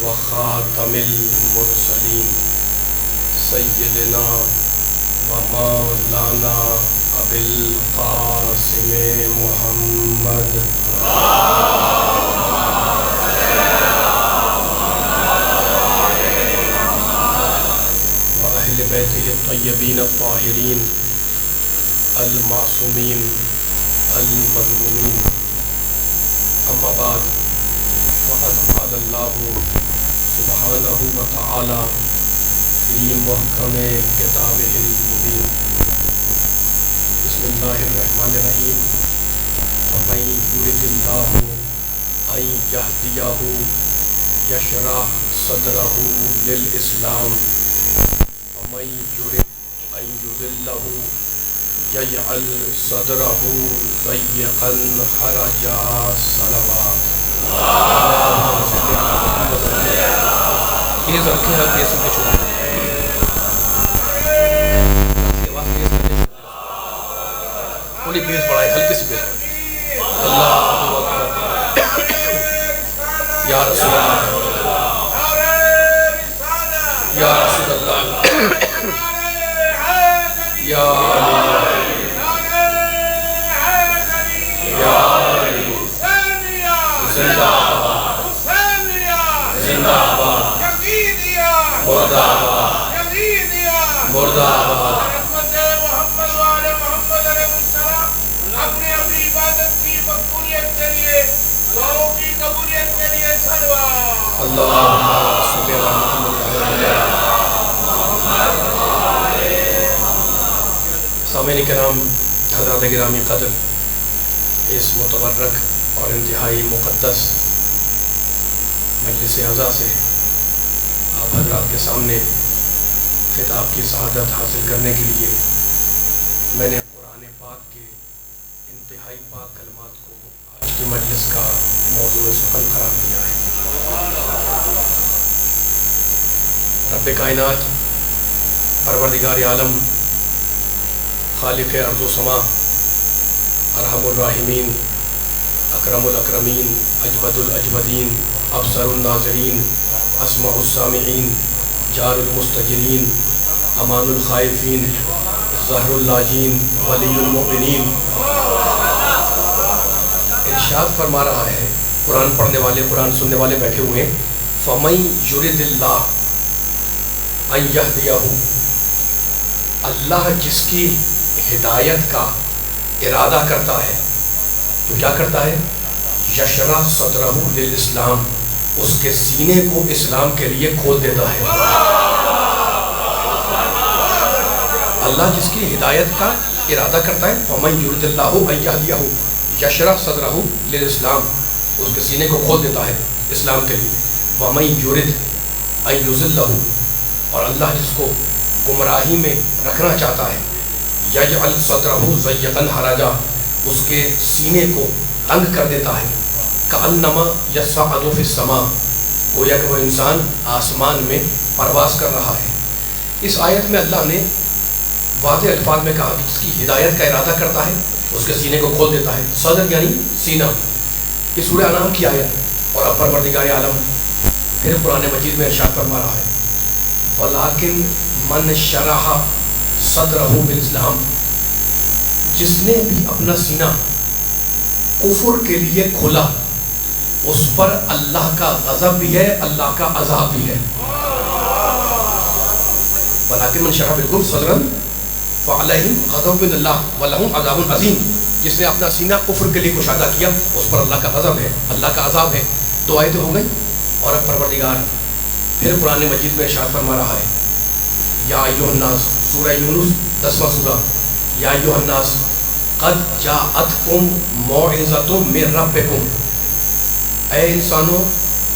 وخاتم المرسلین سیدنا و مولانا ابی القاسم محمد و اہل بیتہ الطیبین الطاہرین المعصومین المظلومین. اما بعد وقد قال اللہ سبحانہ وتعالی فی محکم کتابہ المبین. بسم اللہ الرحمن الرحیم. فمن یرد اللہ ان یہدیہ یشرح صدرہ للاسلام ومن یرد ان یضلہ یجعل صدرہ ضیقا حرجا. صلوات. تیز رکھیں اور تیز سے چھوڑیں. تھوڑی بیس بڑھائیں, ہلکی سی بیس بڑھائیں. اللہ اکبر. یا رسول اللہ, یا رسول اللہ, یا علی, یا علی, زندہ آباد, زندہ آباد, مرد آباد, مرد آباد. اللہم صلی علی محمد. سامعین کرام, حضرات گرامی قدر, اس متبرک اور انتہائی مقدس مجلس اعزا سے آپ حضرات کے سامنے خطاب کی سعادت حاصل کرنے کے لیے میں نے قرآن پاک کے انتہائی پاک کلمات کو آج کی مجلس کا موضوع سخن قرار دیا ہے. رب کائنات, پروردگار عالم, خالق ارض و سما, ارحم الراحمین, اکرم الاکرمین, اجود الاجودین, ابصر الناظرین, اسمع السامعین, جار المستجرین, امان الخائفین, ظہر اللاجین, ولی المؤمنین. ارشاد فرما رہا ہے, قرآن پڑھنے والے, قرآن سننے والے بیٹھے ہوئے ہیں. فَمَن یُرِدِ اللَّهُ ان یہدیہ, اللہ جس کی ہدایت کا ارادہ کرتا ہے تو کیا کرتا ہے؟ یشرح صدرہ للاسلام, اس کے سینے کو اسلام کے لیے کھول دیتا ہے. اللہ جس کی ہدایت کا ارادہ کرتا ہے, فَمَن یُرِدِ اللَّهُ ان یہدیہ یشرح صدرہ للاسلام, اس کے سینے کو کھول دیتا ہے اسلام کے لیے. وَمَن یُرِدْ ان یضلہ, اور اللہ جس کو گمراہی میں رکھنا چاہتا ہے, یجعل صدرہ ضیقا حرجا, اس کے سینے کو تنگ کر دیتا ہے. کأنما یصعد فی السماء, گویا کہ وہ انسان آسمان میں پرواز کر رہا ہے. اس آیت میں اللہ نے واضح الفاظ میں کہا کہ جس کی ہدایت کا ارادہ کرتا ہے اس کے سینے کو کھول دیتا ہے. صدر یعنی سینہ. یہ سورہ انعام کی آیت. اور اب پروردگار عالم پھر قرآن مجید میں ارشاد فرما رہا ہے, وَلَٰكِن مَنْ شَرَحَ صَدْرَهُ بِالْإِسْلَامِ, جس نے بھی اپنا سینہ کفر کے لیے کھولا, اس پر اللہ کا غضب بھی ہے, اللہ کا عذاب بھی ہے. وَلَٰكِن مَنْ شَرَحَ بِالْكُفْرِ صَدْرًا فَعَلَيْهِمْ غَضَبٌ مِّنَ اللَّهِ وَلَهُمْ عَذَابٌ عَظِيمٌ. جس نے اپنا سینہ کفر کے لیے کشادہ کیا, اس پر اللہ کا غضب ہے, اللہ کا عذاب ہے. دو آیتیں ہو گئی. اور اب پروردگار پھر قرآن مجید میں ارشاد فرما رہا ہے, یا ایھا الناس, سورہ یونس 10واں سورہ, یا ایھا الناس قد جاءتکم موعظۃ من ربکم, اے انسانوں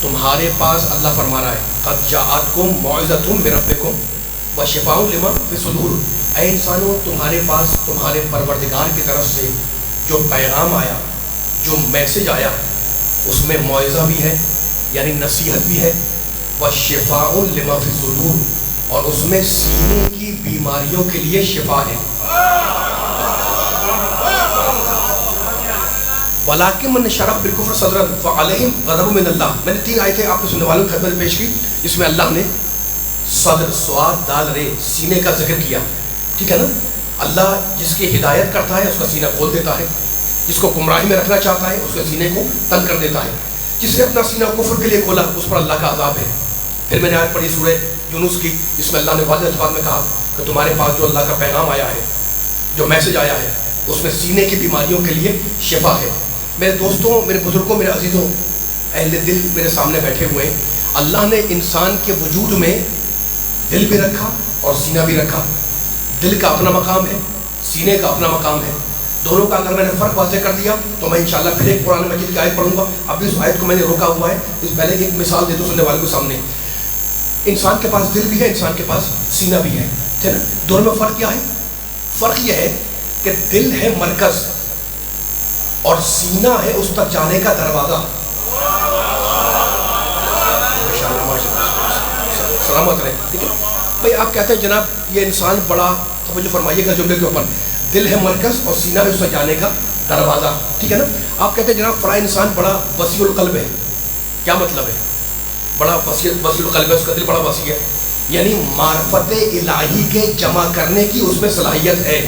تمہارے پاس, اللہ فرما رہا ہے, قد جاءتکم موعظۃ من ربکم وشفاء لما فی الصدور, اے انسانوں تمہارے پاس تمہارے پروردگار کی طرف سے جو پیغام آیا, جو میسج آیا, اس میں موعظہ بھی ہے یعنی نصیحت بھی ہے, وشفاء لما فی الصدور, اور اس میں سینے کی بیماریوں کے لیے شفا ہے. وَلَٰكِن مَّن شَرَحَ بِالْكُفْرِ صَدْرًا فَعَلَيْهِمْ غَضَبٌ مِّنَ اللَّهِ. میں نے 3 آیتیں آپ کے سننے والوں کی خدمت میں پیش کی جس میں اللہ نے صدر سواد دال رے سینے کا ذکر کیا. ٹھیک ہے نا. اللہ جس کی ہدایت کرتا ہے اس کا سینہ کھول دیتا ہے, جس کو گمراہی میں رکھنا چاہتا ہے اس کے سینے کو تنگ کر دیتا ہے. جس نے اپنا سینہ کفر کے لیے کھولا اس پر اللہ کا عذاب ہے. پھر میں نے آیت پڑھی سورہ یونس کی جس میں اللہ نے واضح الفاظ میں کہا کہ تمہارے پاس جو اللہ کا پیغام آیا ہے, جو میسج آیا ہے, اس میں سینے کی بیماریوں کے لیے شفا ہے. میرے دوستوں, میرے بزرگوں, میرے عزیزوں, اہل دل میرے سامنے بیٹھے ہوئے ہیں. اللہ نے انسان کے وجود میں دل بھی رکھا اور سینہ بھی رکھا. دل کا اپنا مقام ہے, سینے کا اپنا مقام ہے. دونوں کا اگر میں نے فرق واضح کر دیا تو میں انشاءاللہ پھر ایک قرآن مجید کی آیت پڑھوں گا. ابھی اس آیت کو میں نے روکا ہوا ہے, اس پہلے ایک مثال دے دو سننے والے کو سامنے. انسان کے پاس دل بھی ہے, انسان کے پاس سینہ بھی ہے, ٹھیک ہے نا. دونوں میں فرق کیا ہے؟ فرق یہ ہے کہ دل ہے مرکز اور سینہ ہے اس تک جانے کا دروازہ. سلامت رہے. ٹھیک ہے بھائی, آپ کہتے ہیں جناب یہ انسان بڑا, توجہ فرمائیے گا جملے کے اوپر, دل ہے مرکز اور سینہ ہے اس تک جانے کا دروازہ. ٹھیک ہے نا. آپ کہتے ہیں جناب فلاں انسان بڑا وسیع القلب ہے. کیا مطلب ہے؟ بڑا وسیع القلب ہے, اس کا دل بڑا وسیع ہے, یعنی معرفت الہی کے جمع کرنے کی اس میں صلاحیت ہے.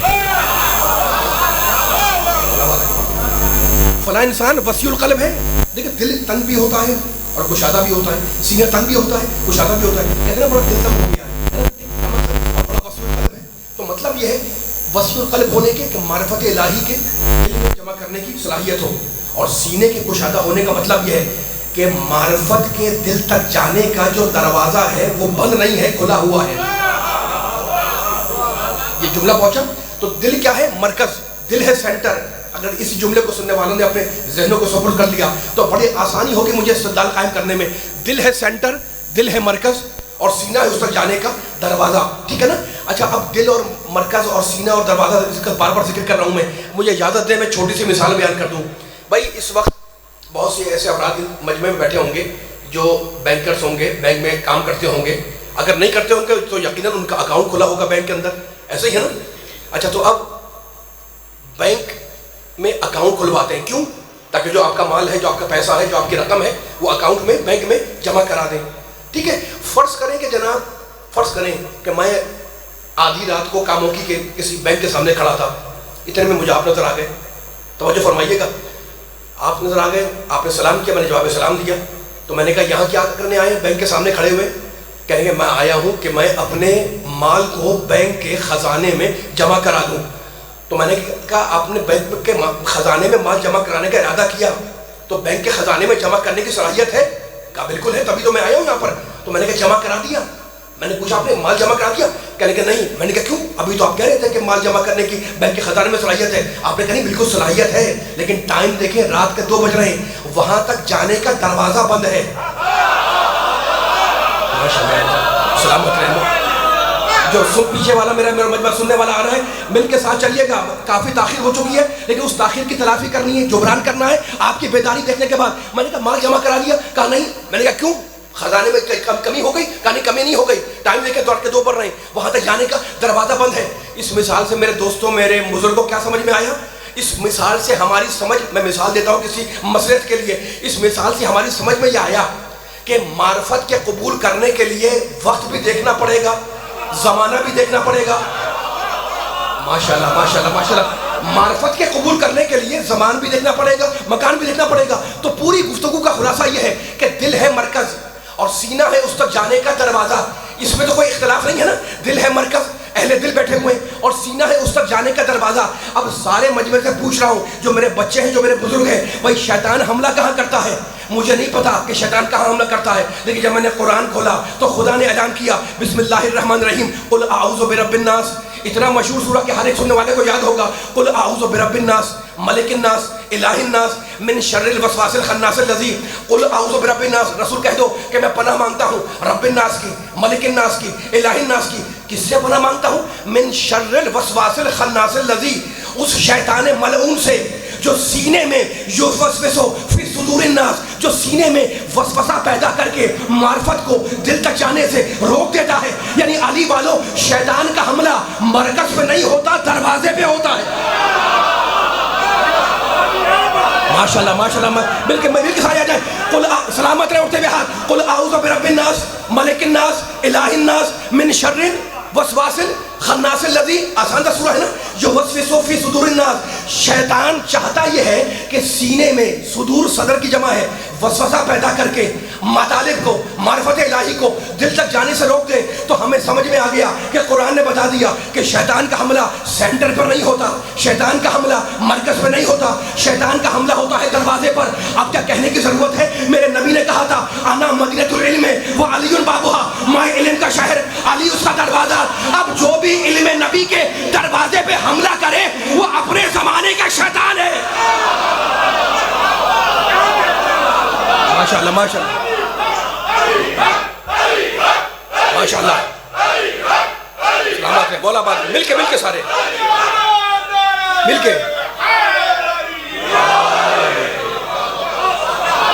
فلاں انسان وسیع القلب ہے. دیکھیں دل تنگ بھی ہوتا ہے اور گشادہ بھی ہوتا ہے, سینہ تنگ بھی ہوتا ہے, گشادہ بھی ہوتا ہے. کہتے ہیں بڑا دل تنگ ہو گیا ہے, بڑا وسیع القلب ہے. تو مطلب یہ ہے وسیع القلب ہونے کے کہ معرفت الہی کے دل میں جمع کرنے کی صلاحیت ہو, اور سینے کے گشادہ ہونے کا مطلب یہ ہے کہ معرفت کے دل تک جانے کا جو دروازہ ہے وہ بند نہیں ہے, کھلا ہوا ہے. یہ جملہ پہنچا. تو دل کیا ہے؟ مرکز. دل ہے سینٹر. اگر اس جملے کو سننے والوں نے اپنے ذہنوں کو سپرد کر لیا تو بڑی آسانی ہوگی مجھے استدلال قائم کرنے میں. دل ہے سینٹر, دل ہے مرکز, اور سینہ ہے اس تک جانے کا دروازہ. ٹھیک ہے نا. اچھا, اب دل اور مرکز اور سینہ اور دروازہ اس کا بار بار ذکر کر رہا ہوں میں, مجھے اجازت دیں میں چھوٹی سی مثال بیان کر دوں. بھائی اس وقت بہت سے ایسے افراد مجمع میں بیٹھے ہوں گے جو بینکرز ہوں گے, بینک میں کام کرتے ہوں گے. اگر نہیں کرتے ہوں گے تو یقیناً ان کا اکاؤنٹ کھلا ہوگا بینک کے اندر, ایسے ہی ہے نا. اچھا, تو اب بینک میں اکاؤنٹ کھلواتے ہیں کیوں؟ تاکہ جو آپ کا مال ہے, جو آپ کا پیسہ ہے, جو آپ کی رقم ہے وہ اکاؤنٹ میں بینک میں جمع کرا دیں. ٹھیک ہے. فرض کریں کہ جناب, فرض کریں کہ میں آدھی رات کو کاموکی کے کسی بینک کے سامنے کھڑا تھا, اتنے میں مجھے آپ نظر آ گئے. توجہ فرمائیے گا. آپ نظر آ گئے, آپ نے سلام کیا, میں نے جواب سلام دیا. تو میں نے کہا یہاں کیا کرنے آئے ہیں بینک کے سامنے کھڑے ہوئے؟ کہیں گے میں آیا ہوں کہ میں اپنے مال کو بینک کے خزانے میں جمع کرا دوں. تو میں نے کہا آپ نے بینک کے خزانے میں مال جمع کرانے کا ارادہ کیا تو بینک کے خزانے میں جمع کرنے کی صلاحیت ہے؟ کہا بالکل ہے, تبھی تو میں آیا ہوں یہاں پر. تو میں نے کہا جمع کرا دیا. میں نے پوچھا آپ نے مال جمع کرا دیا؟ کہنے کہ نہیں. میں نے کہا کیوں؟ ابھی تو آپ کہہ رہے تھے کہ مال جمع کرنے کی بینک کے خزانے میں صلاحیت ہے. آپ نے کہا نہیں بالکل صلاحیت ہے, لیکن ٹائم دیکھیں رات کے 2 بج رہے ہیں, وہاں تک جانے کا دروازہ بند ہے. سلامت رہنا. جو پیچھے والا میرا مجمع سننے والا آ رہا ہے, مل کے ساتھ چلیے گا. کافی تاخیر ہو چکی ہے لیکن اس تاخیر کی تلافی کرنی ہے, جبران کرنا ہے آپ کی بیداری دیکھنے کے بعد. میں نے کہا مال جمع کرا دیا؟ کہا نہیں. میں نے کہا کیوں؟ خزانے میں کمی ہو گئی؟ کہا نہیں کمی نہیں ہو گئی, ٹائم دیکھے دوڑ کے 2 بڑھ رہے ہیں, وہاں تک جانے کا دروازہ بند ہے. اس مثال سے میرے دوستوں, میرے بزرگوں کیا سمجھ میں آیا؟ اس مثال سے ہماری سمجھ, میں مثال دیتا ہوں کسی مصلحت کے لیے, اس مثال سے ہماری سمجھ میں یہ آیا کہ معرفت کے قبول کرنے کے لیے وقت بھی دیکھنا پڑے گا, زمانہ بھی دیکھنا پڑے گا. ماشاءاللہ ماشاءاللہ ماشاءاللہ. معرفت کے قبول کرنے کے لیے زمان بھی دیکھنا پڑے گا, مکان بھی دیکھنا پڑے گا. تو پوری گفتگو کا خلاصہ یہ ہے کہ دل ہے مرکز اور سینہ ہے اس تک جانے کا دروازہ. اس میں تو کوئی اختلاف نہیں ہے نا. دل ہے مرکز, اہل دل بیٹھے ہوئے ہیں, اور سینہ ہے اس تک جانے کا دروازہ. اب سارے مجمع سے پوچھ رہا ہوں, جو میرے بچے ہیں, جو میرے بزرگ ہیں, بھائی شیطان حملہ کہاں کرتا ہے؟ مجھے نہیں پتا کہ شیطان کہاں حملہ کرتا ہے, لیکن جب میں نے قرآن کھولا تو خدا نے اعلان کیا بسم اللہ الرحمن الرحیم, قل اعوذ برب الناس. اتنا مشہور سورہ کہ ہر ایک سننے والے کو یاد ہوگا. قل اعوذ برب الناس ملک الناس الہ الناس من شر الوسواس الخناس الذی. قل اعوذ برب الناس, رسول کہہ دو کہ میں پناہ مانگتا ہوں رب الناس کی, ملک الناس کی, الہ الناس کی. کس سے پناہ مانگتا ہوں؟ من شر الوسواس الخناس الذی, اس شیطان ملعون سے جو سینے میں یوسوسو فی صدور الناس, جو سینے میں وسوسہ پیدا کر کے معرفت کو دل تک جانے سے روک دیتا ہے. یعنی علی والوں, شیطان کا حملہ مرکز پہ نہیں ہوتا, دروازے پہ ہوتا ہے. ماشاءاللہ ماشاءاللہ، مل کے سارے آ جائیں. قل سلامت رہے اٹھتے ہوئے ہاتھ. قل اعوذ برب الناس ملک الناس الہ الناس من شر وسواس خناس الذی. آسان کا سورہ ہے نا. جو وسوس فی صدور الناس. شیطان چاہتا یہ ہے کہ سینے میں، صدور صدر کی جمع ہے، وسوسہ پیدا کر کے مطالب کو، معرفت الہی کو دل تک جانے سے روک دے. تو ہمیں سمجھ میں آ گیا کہ قرآن نے بتا دیا کہ شیطان کا حملہ سینٹر پر نہیں ہوتا، شیطان کا حملہ مرکز پہ نہیں ہوتا، شیطان کا حملہ ہوتا ہے دروازے پر. اب کیا کہنے کی ضرورت ہے؟ میرے نبی نے کہا تھا انا مدینۃ العلم و علی بابھا، میں علم کا شہر، علی اس کا دروازہ. اب جو بھی علم نبی کے دروازے پہ حملہ کرے وہ اپنے زمانے کا شیطان ہے. ماشاءاللہ ماشاءاللہ ماشاءاللہ. سلامت ہے. بولا بات مل کے سارے مل کے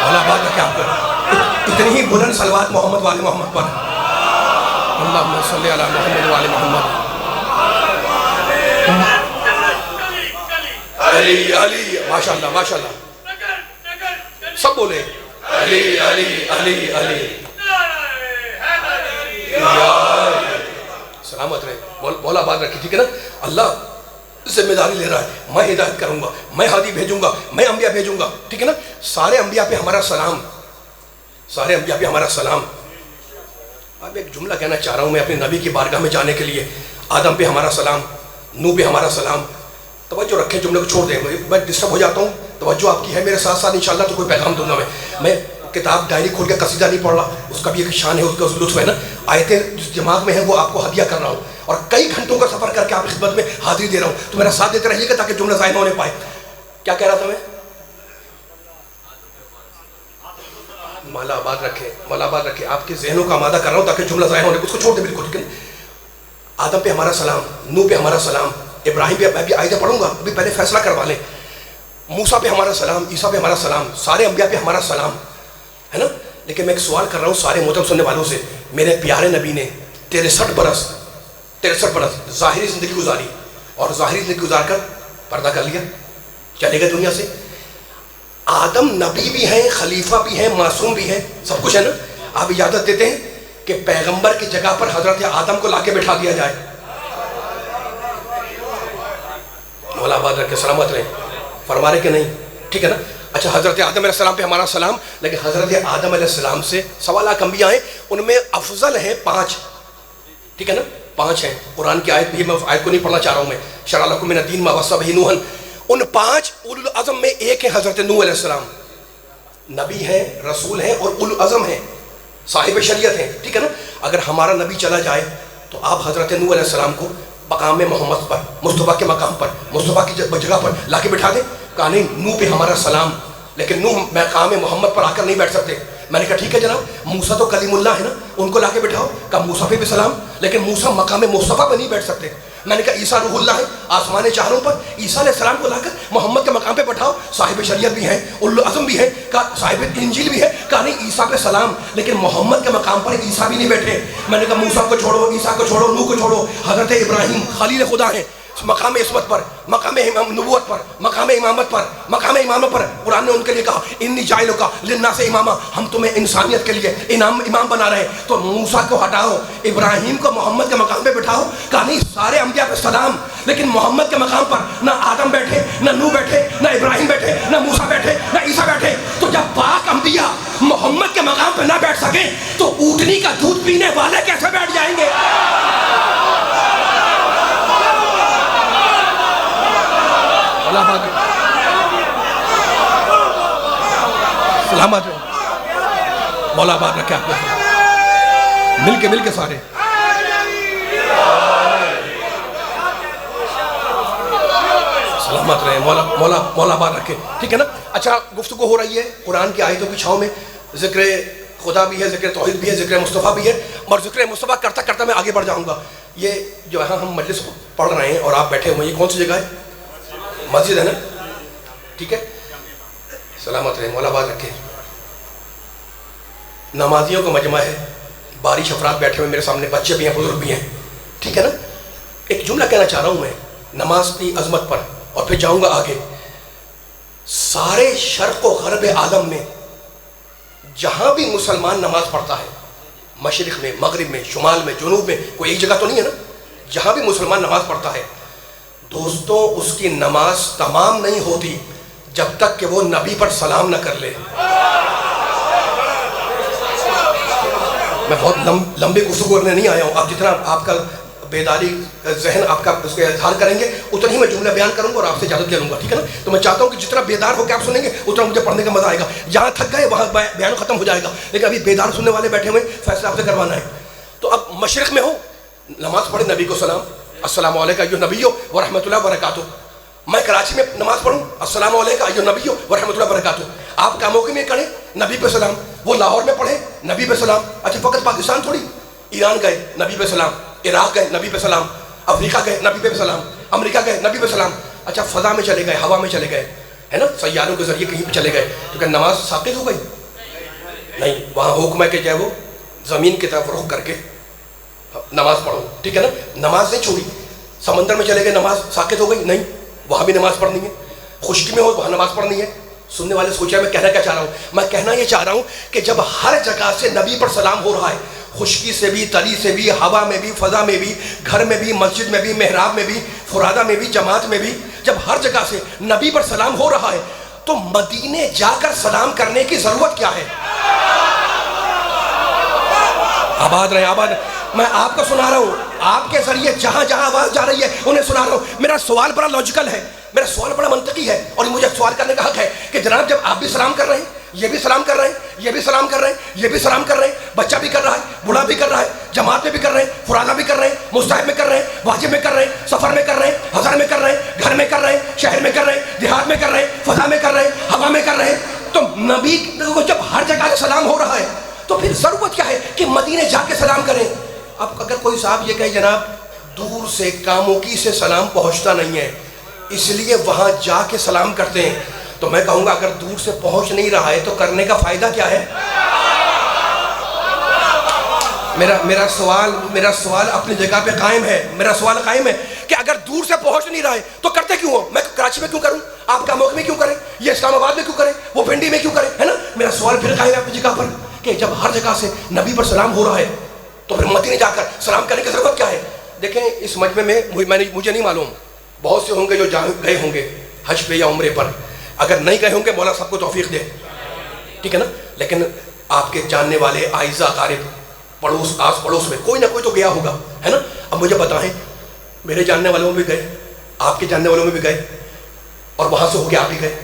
بولا بات ہے. کیا آپ کو اتنی ہی بلند صلوات محمد والے محمد پر. اللہم صلی علی محمد والے محمد. علی علی ماشاءاللہ ماشاءاللہ. سب بولے علی علی علی علی. سلامت رہے. مولا بات رکھی. ٹھیک ہے نا. اللہ ذمہ داری لے رہا ہے. میں ہدایت کروں گا، میں ہادی بھیجوں گا، میں انبیاء بھیجوں گا. ٹھیک ہے نا. سارے انبیاء پہ ہمارا سلام، سارے انبیاء پہ ہمارا سلام. اب ایک جملہ کہنا چاہ رہا ہوں میں اپنے نبی کی بارگاہ میں جانے کے لیے. آدم پہ ہمارا سلام، نوح پہ ہمارا سلام. توجہ رکھیں، جملے کو چھوڑ دیں. میں ڈسٹرب ہو جاتا ہوں. توجہ آپ کی ہے میرے ساتھ ساتھ. انشاءاللہ تو کوئی پیغام دوں گا. میں کتاب ڈائری کھول کے قصیدہ نہیں پڑھ رہا، اس کا بھی ایک شان ہے، اس کا لطف ہے نا. آیتیں جس دماغ میں ہیں وہ آپ کو ہدیہ کر رہا ہوں، اور کئی گھنٹوں کا سفر کر کے آپ کی خدمت میں حاضری دے رہا ہوں. تو میرا ساتھ دیتے رہیے گا تاکہ جملہ ضائع نہ ہونے پائے. کیا کہہ رہا تھا میں؟ مولا آباد رکھے، مولا آباد رکھے. آپ کے ذہنوں کا آمادہ کر رہا ہوں تاکہ جملہ ضائع ہونے. اس کو چھوڑ دیں بالکل. ٹھیک ہے. آدم پہ ہمارا سلام، نوح پہ ہمارا سلام، ابراہیم پہ میں بھی آیتیں پڑھوں گا، ابھی پہلے فیصلہ کروا لیں. موسیٰ پہ ہمارا سلام، عیسیٰ پہ ہمارا سلام، سارے انبیاء پہ ہمارا سلام ہے نا. لیکن میں ایک سوال کر رہا ہوں سارے محترم سننے والوں سے. میرے پیارے نبی نے 63 برس ظاہری زندگی گزاری، اور ظاہری زندگی گزار کر پردہ کر لیا، چلے گئے دنیا سے. آدم نبی بھی ہیں، خلیفہ بھی ہیں، معصوم بھی ہیں، سب کچھ ہے نا. آپ اجازت دیتے ہیں کہ پیغمبر کی جگہ پر حضرت آدم کو لا کے بٹھا دیا جائے؟ مولا آباد رکھے. سلامت رہے. فرما رہے کہ نہیں؟ ٹھیک ہے نا. اچھا، حضرت آدم علیہ السلام پہ ہمارا سلام. لیکن حضرت آدم علیہ السلام سے سوا لاکھ انبیاء ہیں، ان میں افضل ہیں 5. ٹھیک ہے نا. 5 ہیں. قرآن کی آیت بھی، میں آیت کو نہیں پڑھنا چاہ رہا ہوں میں. شرع لکم من الدین ما وصی بہ نوحا. ان 5 اولو العزم میں ایک ہے حضرت نوح علیہ السلام. نبی ہیں، رسول ہیں، اور اولو العزم ہیں، صاحب شریعت ہیں. ٹھیک ہے نا. اگر ہمارا نبی چلا جائے تو آپ حضرت نوح علیہ السلام کو مقام محمد پر، مصطفیٰ کے مقام پر، مصطفیٰ کی جگہ پر لا کے بٹھا دیں. کہا نہیں، نوح پہ ہمارا سلام، لیکن نوح مقام محمد پر آ کر نہیں بیٹھ سکتے. میں نے کہا ٹھیک ہے جناب. موسیٰ تو کلیم اللہ ہے نا، ان کو لا کے بٹھاؤ. کہا موسیٰ پہ بھی سلام، لیکن موسیٰ مقام مصطفیٰ پہ نہیں بیٹھ سکتے. میں نے کہا عیسیٰ روح اللہ ہے آسمان چاروں پر، عیسیٰ علیہ السلام کو لا کر محمد کے مقام پہ بٹھاؤ. صاحب شریعت بھی ہیں، اولو العزم بھی ہیں، صاحب انجیل بھی ہے. کہا نہیں، عیسیٰ پہ سلام، لیکن محمد کے مقام پر عیسیٰ بھی نہیں بیٹھے. میں نے کہا موسیٰ کو چھوڑو، عیسیٰ کو چھوڑو، نوح کو چھوڑو. حضرت ابراہیم خلیل خدا ہیں، مقام عصمت پر، مقام نبوت پر، مقام امامت پر، مقام امامت پر. قرآن نے ان کے لیے کہا انی جاعلک للناس اماما، ہم تمہیں انسانیت کے لیے امام بنا رہے ہیں. تو موسیٰ کو ہٹاؤ، ابراہیم کو محمد کے مقام پہ بٹھاؤ. کہا نہیں، سارے انبیاء پہ سلام، لیکن محمد کے مقام پر نہ آدم بیٹھے، نہ نوح بیٹھے، نہ ابراہیم بیٹھے، نہ موسیٰ بیٹھے، نہ عیسیٰ بیٹھے. تو جب پاک انبیاء محمد کے مقام پہ نہ بیٹھ سکیں تو اونٹنی کا دودھ پینے والے کیسے بیٹھ جائیں گے؟ سلامت ہے. مولا آباد رکھے آپ کو. مل کے سارے سلامت رہے. مولا آباد رکھے. ٹھیک ہے نا. اچھا، گفتگو ہو رہی ہے قرآن کی آیتوں کی چھاؤں میں. ذکر خدا بھی ہے، ذکر توحید بھی ہے، ذکر مصطفیٰ بھی ہے. اور ذکر مصطفیٰ کرتا کرتا میں آگے بڑھ جاؤں گا. یہ جو ہے ہم مجلس پڑھ رہے ہیں اور آپ بیٹھے ہوئے ہیں، یہ کون سی جگہ ہے؟ مسجد ہے نا. ٹھیک ہے. سلامت رہے. مولا آباد رکھے. نمازیوں کا مجمع ہے، بارش افراد بیٹھے ہوئے میرے سامنے، بچے بھی ہیں، بزرگ بھی ہیں. ٹھیک ہے نا. ایک جملہ کہنا چاہ رہا ہوں میں نماز کی عظمت پر، اور پھر جاؤں گا آگے. سارے شرق و غرب عالم میں جہاں بھی مسلمان نماز پڑھتا ہے، مشرق میں، مغرب میں، شمال میں، جنوب میں، کوئی ایک جگہ تو نہیں ہے نا، جہاں بھی مسلمان نماز پڑھتا ہے دوستوں اس کی نماز تمام نہیں ہوتی جب تک کہ وہ نبی پر سلام نہ کر لے۔ میں بہت لمبی گفتگو کرنے نہیں آیا ہوں، آپ جتنا آپ کا بیداری ذہن آپ کا اس کے اظہار کریں گے اتنا ہی میں جملہ بیان کروں گا اور آپ سے اجازت لے لوں گا، ٹھیک ہے نا؟ تو میں چاہتا ہوں کہ جتنا بیدار ہو کے آپ سنیں گے اتنا مجھے پڑھنے کا مزہ آئے گا۔ جہاں تھک گئے وہاں بیان ختم ہو جائے گا، لیکن ابھی بیدار سننے والے بیٹھے ہوئے فیصلہ آپ سے کروانا ہے۔ تو اب مشرق میں ہو، نماز پڑھے، نبی کو سلام، السلام علیکم ایھا النبی ورحمۃ اللہ وبرکاتہ۔ میں کراچی میں نماز پڑھوں، السلام علیکم ایھا النبی ورحمۃ اللہ وبرکاتہ۔ آپ کاموکی میں کریں، نبی پہ سلام، وہ لاہور میں پڑھیں، نبی پہ سلام۔ اچھا فقط پاکستان تھوڑی، ایران گئے نبی پہ سلام، عراق گئے نبی پہ سلام، افریقہ گئے نبی پہ سلام، امریکہ گئے نبی پہ سلام۔ اچھا فضا میں چلے گئے، ہوا میں چلے گئے، ہے نا، سیاروں کے ذریعے کہیں پہ چلے گئے، تو کیا نماز ساقط ہو گئی؟ نہیں، وہاں حکم ہے کہ جو ہے وہ زمین کی طرف رخ کر کے نماز پڑھو، ٹھیک ہے نا، نماز نہیں چھوڑی۔ سمندر میں چلے گئے، نماز ساقط ہو گئی؟ نہیں، وہاں بھی نماز پڑھنی ہے۔ خشکی میں ہو وہاں نماز پڑھنی ہے۔ سننے والے سوچا میں کہنا کیا چاہ رہا ہوں؟ میں کہنا یہ چاہ رہا ہوں کہ جب ہر جگہ سے نبی پر سلام ہو رہا ہے، خشکی سے بھی، تلی سے بھی، ہوا میں بھی، فضا میں بھی، گھر میں بھی، مسجد میں بھی، محراب میں بھی، فرادہ میں بھی، جماعت میں بھی، جب ہر جگہ سے نبی پر سلام ہو رہا ہے تو مدینے جا کر سلام کرنے کی ضرورت کیا ہے؟ آباد رہے، آباد رہے۔ میں آپ کو سنا رہا ہوں، آپ کے ذریعے جہاں جہاں آواز جا رہی ہے انہیں سنا رہا ہوں۔ میرا سوال بڑا لاجیکل ہے، میرا سوال بڑا منطقی ہے، اور مجھے سوال کرنے کا حق ہے کہ جناب جب آپ بھی سلام کر رہے ہیں، یہ بھی سلام کر رہے ہیں، یہ بھی سلام کر رہے ہیں، یہ بھی سلام کر رہے ہیں، بچہ بھی کر رہا ہے، بوڑھا بھی کر رہا ہے، جماعت میں بھی کر رہے ہیں، فرادہ بھی کر رہے ہیں، مستحب میں کر رہے ہیں، واجب میں کر رہے ہیں، سفر میں کر رہے ہیں، حضر میں کر رہے ہیں، گھر میں کر رہے ہیں، شہر میں کر رہے ہیں، دیہات میں کر رہے ہیں، فضا میں کر رہے ہیں، ہوا میں کر رہے ہیں، تو نبی کو جب ہر جگہ سے سلام ہو رہا ہے تو پھر ضرورت کیا ہے کہ مدینے جا کے سلام کریں؟ اب اگر کوئی صاحب یہ کہے جناب دور سے کاموکی سے سلام پہنچتا نہیں ہے اس لیے وہاں جا کے سلام کرتے ہیں، تو میں کہوں گا اگر دور سے پہنچ نہیں رہا ہے تو کرنے کا فائدہ کیا ہے؟ میرا سوال اپنی جگہ پہ قائم ہے، میرا سوال قائم ہے کہ اگر دور سے پہنچ نہیں رہا ہے تو کرتے کیوں ہو؟ میں کراچی میں کیوں کروں؟ آپ کاموکی میں کیوں کریں؟ یہ اسلام آباد میں کیوں کریں؟ وہ پنڈی میں کیوں کریں؟ ہے نا، میرا سوال پھر قائم ہے اپنی جگہ پر کہ جب ہر جگہ سے نبی پر سلام ہو رہا ہے تو پھر مدینے جا کر سلام کرنے کی ضرورت کیا ہے؟ دیکھیں اس مجمع میں مجھے نہیں معلوم، بہت سے ہوں گے جو گئے ہوں گے حج پہ یا عمرے پر، اگر نہیں گئے ہوں گے مولا سب کو توفیق دے، ٹھیک ہے نا، لیکن آپ کے جاننے والے اعزاء اقارب پڑوس آس پڑوس میں کوئی نہ کوئی تو گیا ہوگا، ہے نا۔ اب مجھے بتائیں، میرے جاننے والوں میں بھی گئے، آپ کے جاننے والوں میں بھی گئے، اور وہاں سے ہو کے آپ بھی گئے،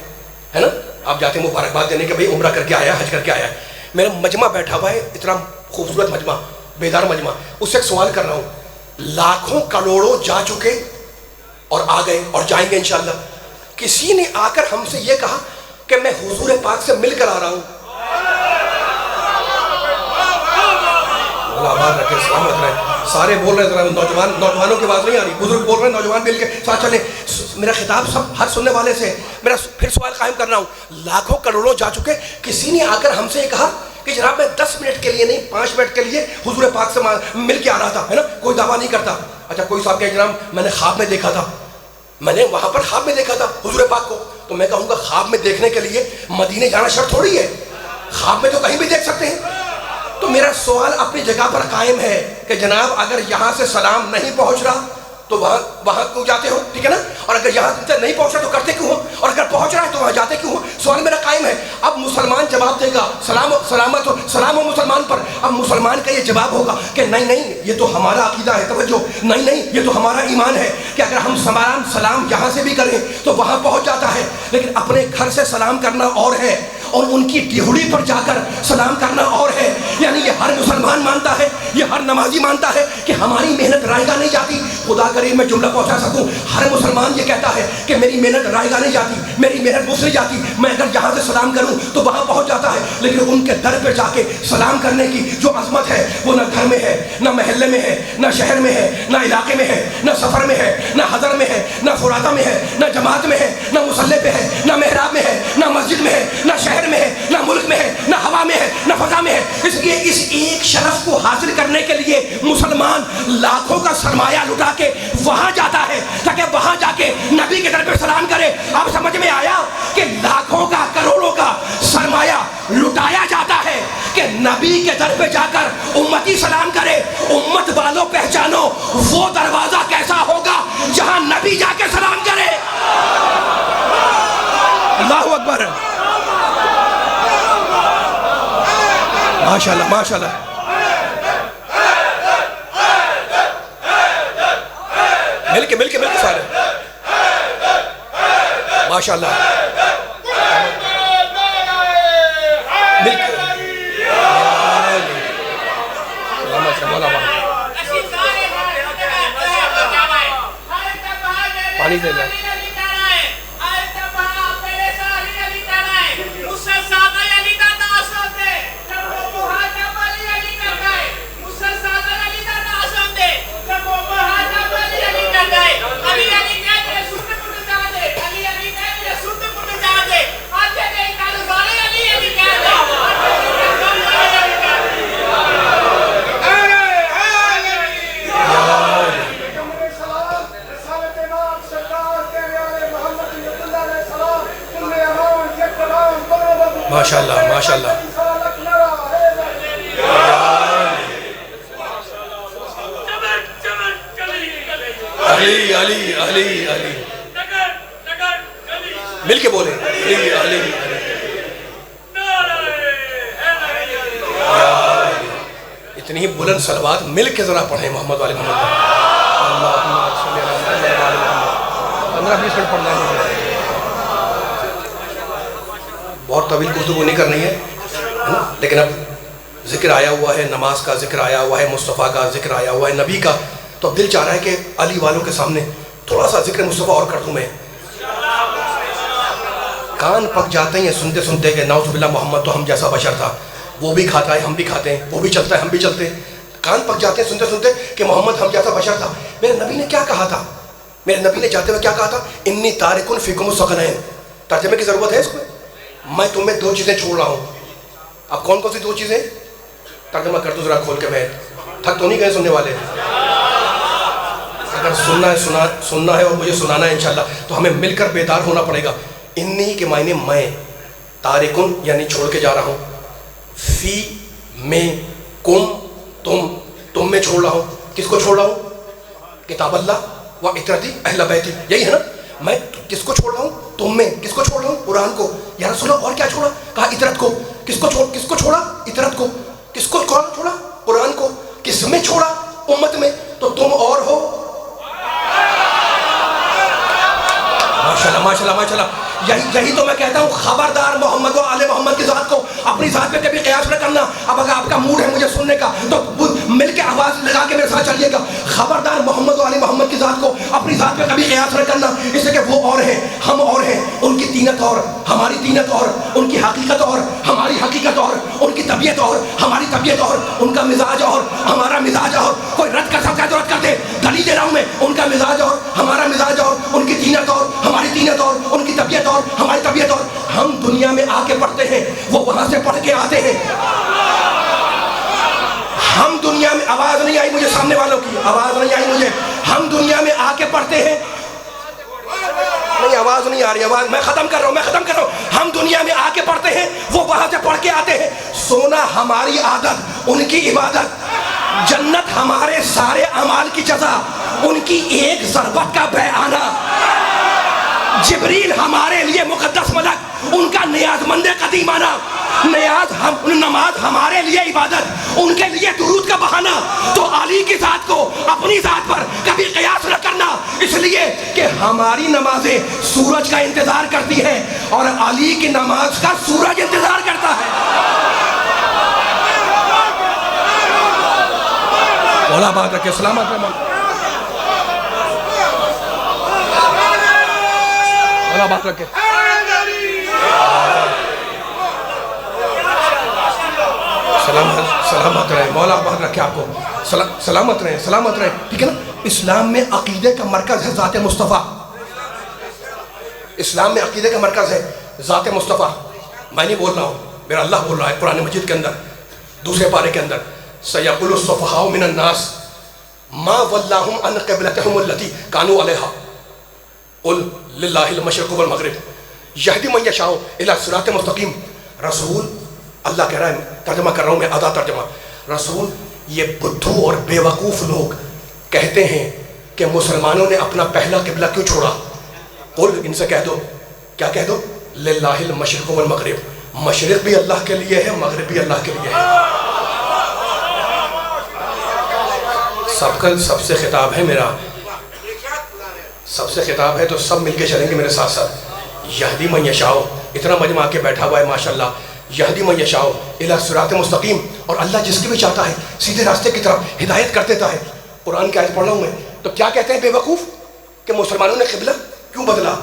ہے نا، آپ جاتے ہیں مبارکباد دینے کہ بھئی عمرہ کر کے آیا، حج کر کے آیا ہے۔ میرا مجمع بیٹھا ہوا ہے، اتنا خوبصورت مجمع، بیدار مجمع، اس سے ایک سوال کر رہا ہوں، لاکھوں کروڑوں جا چکے اور آ گئے اور جائیں گے انشاءاللہ، کسی نے آ کر ہم سے یہ کہا کہ میں حضور پاک سے مل کر آ رہا ہوں؟ اللہ آباد رکھے، سلامت رہے، سارے بول رہے ہیں، نوجوانوں کی آواز نہیں آ رہی، بزرگ بول رہے ہیں، نوجوان مل کے ساتھ چلیں۔ میرا خطاب سب ہر سننے والے سے، میرا پھر سوال قائم کر رہا ہوں، لاکھوں کروڑوں جا چکے، کسی نے آ کر ہم سے یہ کہا کہ جناب میں 10 منٹ کے لیے نہیں 5 منٹ کے لیے حضور پاک سے مل کے آ رہا تھا، ہے نا، کوئی دعویٰ نہیں کرتا۔ اچھا کوئی صاحب کہ جناب میں نے خواب میں دیکھا تھا، میں نے وہاں پر خواب میں دیکھا تھا حضور پاک کو، تو میں کہوں گا خواب میں دیکھنے کے لیے مدینے جانا شرط تھوڑی ہے، خواب میں تو کہیں بھی دیکھ سکتے ہیں۔ تو میرا سوال اپنی جگہ پر قائم ہے کہ جناب اگر یہاں سے سلام نہیں پہنچ رہا تو وہاں کیوں جاتے ہو، ٹھیک ہے نا، اور اگر یہاں سے نہیں پہنچ رہا تو کرتے کیوں ہو، اور اگر پہنچ رہا ہے تو وہاں جاتے کیوں ہو؟ سوال میرا قائم ہے۔ اب مسلمان جواب دے گا، سلام ہو مسلمان پر، اب مسلمان کا یہ جواب ہوگا کہ نہیں یہ تو ہمارا عقیدہ ہے، توجہ، نہیں یہ تو ہمارا ایمان ہے کہ اگر ہم سلام یہاں سے بھی کریں تو وہاں پہنچ جاتا ہے، لیکن اپنے گھر سے سلام کرنا اور ہے اور ان کی ڈیہڑی پر جا کر سلام کرنا اور ہے۔ یعنی یہ ہر مسلمان مانتا ہے، یہ ہر نمازی مانتا ہے کہ ہماری محنت رائے گاہ نہیں جاتی۔ خدا کرے میں جملہ پہنچا سکوں، ہر مسلمان یہ کہتا ہے کہ میری محنت رائے گاہ نہیں جاتی، میری محنت مجھ سے جاتی، میں اگر یہاں سے سلام کروں تو وہاں پہنچ جاتا ہے، لیکن ان کے در پہ جا کے سلام کرنے کی جو عظمت ہے وہ نہ گھر میں ہے، نہ محلے میں ہے، نہ شہر میں ہے، نہ علاقے میں ہے، نہ سفر میں ہے، نہ حضر میں ہے، نہ فرادہ میں ہے، نہ جماعت میں ہے، نہ مصلی پہ ہے، نہ محراب میں ہے، نہ مسجد میں ہے، نہ شہر میں ہے، نہ ملک میں ہے، نہ ہوا میں ہے، نہ فضا میں ہے۔ اس لیے اس ایک شرط شرف کو حاصل کرنے کے لیے مسلمان لاکھوں کا سرمایہ لٹا کے وہاں جاتا ہے تاکہ وہاں جا کے نبی کے در پہ سلام کرے. اب سمجھ میں آیا کہ لاکھوں کا کروڑوں کا سرمایہ لٹایا جاتا ہے کہ نبی کے در پہ جا کر امتی سلام کرے. امت والوں پہچانو وہ دروازہ کیسا ہوگا جہاں نبی جا کے سلام کرے. اللہ اکبر. ماشاءاللہ ماشاءاللہ. مل کے سارے ماشاءاللہ. مل کے پانی دے دیں. ماشاءاللہ ماشاءاللہ. علی علی علی علی. مل کے بولے علی علی. اتنی ہی بلند صلوات مل کے ذرا پڑھیں محمد والے محمد. 15-20 منٹ پڑھنا ہے. بہت طویل گفتگو نہیں کرنی ہے لیکن اب ذکر آیا ہوا ہے نماز کا، ذکر آیا ہوا ہے مصطفیٰ کا، ذکر آیا ہوا ہے نبی کا، تو اب دل چاہ رہا ہے کہ علی والوں کے سامنے تھوڑا سا ذکر مصطفیٰ اور کر دوں میں. کان پک جاتے ہیں سنتے سنتے کہ نعوذ باللہ محمد تو ہم جیسا بشر تھا، وہ بھی کھاتا ہے ہم بھی کھاتے ہیں، وہ بھی چلتا ہے ہم بھی چلتے ہیں. کان پک جاتے ہیں سنتے سنتے کہ محمد ہم جیسا بشر تھا. میرے نبی نے کیا کہا تھا؟ میرے نبی نے جاتے ہوئے کیا کہا تھا؟ انی تارکن فیکم الثقلین. ترجمے کی ضرورت ہے اس کو؟ میں تمہیں 2 چیزیں چھوڑ رہا ہوں. اب کون کون سی 2 چیزیں؟ ترجمہ کر دو ذرا کھول کے. میں تھک تو نہیں گئے سننے والے؟ اگر سننا ہے اور مجھے سنانا ہے انشاءاللہ تو ہمیں مل کر بیدار ہونا پڑے گا. انی کے معنی میں، تارکن یعنی چھوڑ کے جا رہا ہوں، فی میں، کم تم میں چھوڑ رہا ہوں. کس کو چھوڑ رہا ہوں؟ کتاب اللہ و اطرتی اہل بیتی، یہی ہے نا. میں کس کو چھوڑ رہا ہوں؟ تم میں. کس کو چھوڑ رہا ہوں؟ قرآن کو. یا رسول اللہ اور کیا چھوڑا؟ کہا اطرت کو. کس کو چھوڑا؟ اطرت کو. کس کو چھوڑا؟ قرآن کو. کس میں چھوڑا؟ امت میں. تو تم اور ہو. ماشاءاللہ ماشاءاللہ ماشاءاللہ. یہی تو میں کہتا ہوں خبردار محمد و آل محمد کی ذات کو اپنی ذات پہ کبھی قیاس نہ کرنا. اب اگر آپ کا موڈ ہے مجھے سننے کا تو مل کے آواز لگا کے میرے ساتھ چلیے گا. خبردار محمد و آل محمد کی ذات کو اپنی ذات پہ کبھی قیاس نہ کرنا، اس لیے کہ وہ اور ہیں ہم اور ہیں. ان کی تینت اور ہماری تینت اور، ان کی حقیقت اور ہماری حقیقت اور، ان کی طبیعت اور ہماری طبیعت اور، ان کا مزاج اور ہمارا مزاج اور. کوئی رد کر سکتا ہے تو رد کر دے. دلیل دے رہا ہوں میں. ان کا مزاج اور ہمارا مزاج اور، ان کی تینت اور ہماری تینت اور، ان کی طبیعت اور ہماری طبیعت اور. ہم دنیا میں آ کے پڑھتے ہیں، وہ وہاں سے پڑھ کے آتے ہیں. ہم دنیا میں، آواز نہیں آئی مجھے سامنے والوں کی، آواز نہیں آئی مجھے. ہم دنیا میں آ کے پڑھتے ہیں. نہیں آواز نہیں آ رہی. آواز میں ختم کر رہا ہوں. ہم دنیا میں آ کے پڑھتے ہیں، وہ وہاں سے پڑھ کے آتے ہیں. سونا ہماری عادت، ان کی عبادت. جنت ہمارے سارے اعمال کی جزا، ان کی ایک ضربت کا بیانہ. جبریل ہمارے لیے مقدس ملک، ان کا نیاز مند قدیمانہ. نماز ہمارے لیے عبادت، ان کے لیے درود کا بہانہ. تو علی کی ذات کو اپنی ذات پر کبھی قیاس نہ کرنا، اس لیے کہ ہماری نمازیں سورج کا انتظار کرتی ہیں اور علی کی نماز کا سورج انتظار کرتا ہے. مولا بات رکھے. سلامت رہے مولا بات رکھے. سلامت رہے. مولا بات رکھے آپ کو. سلامت رہے. ٹھیک ہے نا. اسلام میں عقیدے کا مرکز ہے ذات مصطفیٰ. اسلام میں عقیدے کا مرکز ہے ذات مصطفیٰ. میں نہیں بول رہا ہوں، میرا اللہ بول رہا ہے قرآن مجید کے اندر دوسرے پارے کے اندر. سیقول السفہاء من الناس ما ولاہم عن قبلتہم التی کانوا علیہا قل للہ المشرق والمغرب یہدی من یشاء الی صراط مستقیم. رسول اللہ کہہ رہا ہے، ترجمہ کر رہا ہوں میں آدھا ترجمہ. رسول یہ بدھو اور بے وقوف لوگ کہتے ہیں کہ مسلمانوں نے اپنا پہلا قبلہ کیوں چھوڑا. قل ان سے کہہ دو، کیا کہہ دو؟ للہ المشرق والمغرب، مشرق بھی اللہ کے لیے ہے، مغرب بھی اللہ کے لیے ہے. سب سے خطاب ہے میرا، سب سے خطاب ہے، تو سب مل کے چلیں گے میرے ساتھ ساتھ. یہدی من یشاء، اتنا مجمع آ کے بیٹھا ہوا ہے ماشاءاللہ. یہدی من یشاء الی صراط مستقیم، اور اللہ جس کی بھی چاہتا ہے سیدھے راستے کی طرف ہدایت کر دیتا ہے. قرآن کی آیت پڑھ رہا ہوں میں. تو کیا کہتے ہیں بے وقوف کہ مسلمانوں نے قبلہ کیوں بدلا؟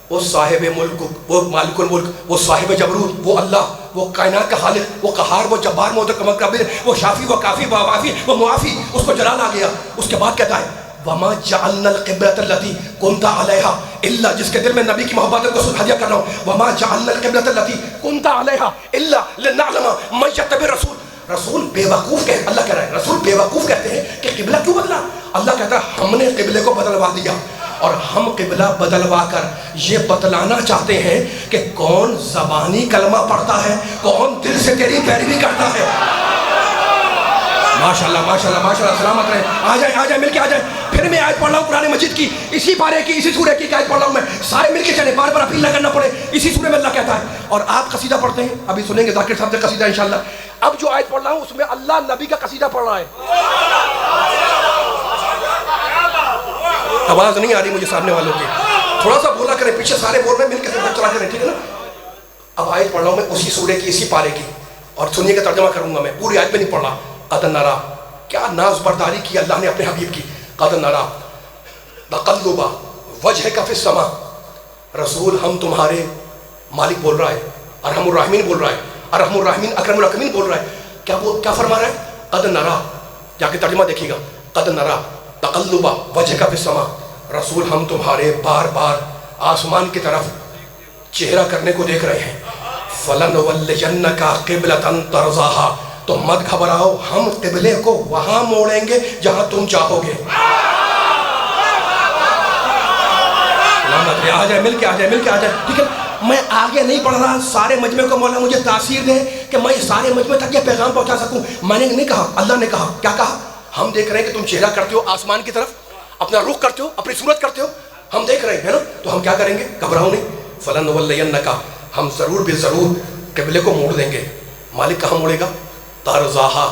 وہ صاحب ملک، وہ مالک الملک، وہ صاحب جبروت، وہ اللہ، وہ کائنات کا خالق، وہ قہار، وہ جبار، متکبر، وہ شافی، وہ کافی، وہ وافی، وہ معافی. اس کو جلال آ گیا. اس کے بعد کہتا ہے وَمَا جَعَلْنَا الْقِبْلَةَ الَّتِي كُنْتَ عَلَيْهَا إِلَّا، جس کے دل میں نبی کی محبت کو ہدیہ کر رہا ہوں. وَمَا جَعَلْنَا الْقِبْلَةَ الَّتِي كُنْتَ عَلَيْهَا إِلَّا لِنَعْلَمَ مَن يَتَّبِعُ الرَّسُولَ. رسول بے وقوف کہتے، اللہ کہہ رہا ہے رسول بے وقوف کہتے ہیں کہ قبلہ کیوں بدلا. اللہ کہتا ہے ہم نے قبلے کو بدلوا دیا، اور ہم قبلہ بدلوا کر یہ بتلانا چاہتے ہیں کہ کون زبانی کلمہ پڑھتا ہے، کون دل سے تیری پیروی کرتا ہے. ماشاءاللہ ماشاءاللہ ماشاءاللہ، سلامت رہے. آ جائیں مل کے آ جائیں. پھر میں آیت پڑھ رہا ہوں قرآن مجید کی، اسی پارے کی، اسی سورے کی آیت پڑھ رہا ہوں میں. سارے مل کے چلیں، بار بار اپیل نہ کرنا پڑے. اسی سورے میں اللہ کہتا ہے، اور آپ قصیدہ پڑھتے ہیں، ابھی سنیں گے ذاکر صاحب سے قصیدہ انشاءاللہ. اب جو آیت پڑھ رہا ہوں اس میں اللہ نبی کا قصیدہ پڑھ رہا ہے. آواز نہیں آ رہی مجھے سامنے والوں کی، تھوڑا سا بولا کریں، پیچھے سارے بول رہے ہیں، مل کے چلا کریں، ٹھیک ہے نا. اب آیت پڑھ رہا ہوں میں اسی سورے کی، اسی پارے کی، اور سنیے کہ ترجمہ کروں گا میں. پوری آیت میں نہیں پڑھ رہا. قد نرا، کیا ناز برداری کی اللہ نے اپنے حبیب کی. قد نرا تقلب وجہک فی السماء. رسول ہم تمہارے، مالک بول رہا ہے، ارحم الراحمین بول رہا ہے، ارحم الراحمین اکرم الاکرمین بول رہا ہے. کیا فرما رہا ہے؟ قد نرا، جا کے ترجمہ دیکھیے گا. قد نرا تقلب وجہک فی السماء. رسول ہم تمہارے بار بار آسمان کی طرف چہرہ کرنے کو دیکھ رہے ہیں. فَلَنُوَلِّيَنَّكَ قِبْلَةً تَرْضَاهَا، تو مت گھبراؤ، ہم قبلے کو وہاں موڑیں گے جہاں تم چاہو گے. آ جائے مل کے آ جائے مل کے آ جائے، ٹھیک ہے. میں آگے نہیں پڑھ رہا، سارے مجمع کو مولا مجھے تاثیر دے کہ میں سارے مجمع تک یہ پیغام پہنچا سکوں. میں نے نہیں کہا، اللہ نے کہا. کیا کہا؟ ہم دیکھ رہے ہیں کہ تم چہرہ کرتے ہو آسمان کی طرف، اپنا رخ کرتے ہو، اپنی صورت کرتے ہو، ہم دیکھ رہے ہیں نا. تو ہم کیا کریں گے؟ گھبراؤ نہیں. فَلَنُوَلِّيَنَّكَ، ہم ضرور بے ضرور قبلے کو موڑ دیں گے. مالک کہاں موڑے گا؟ ترضاہا،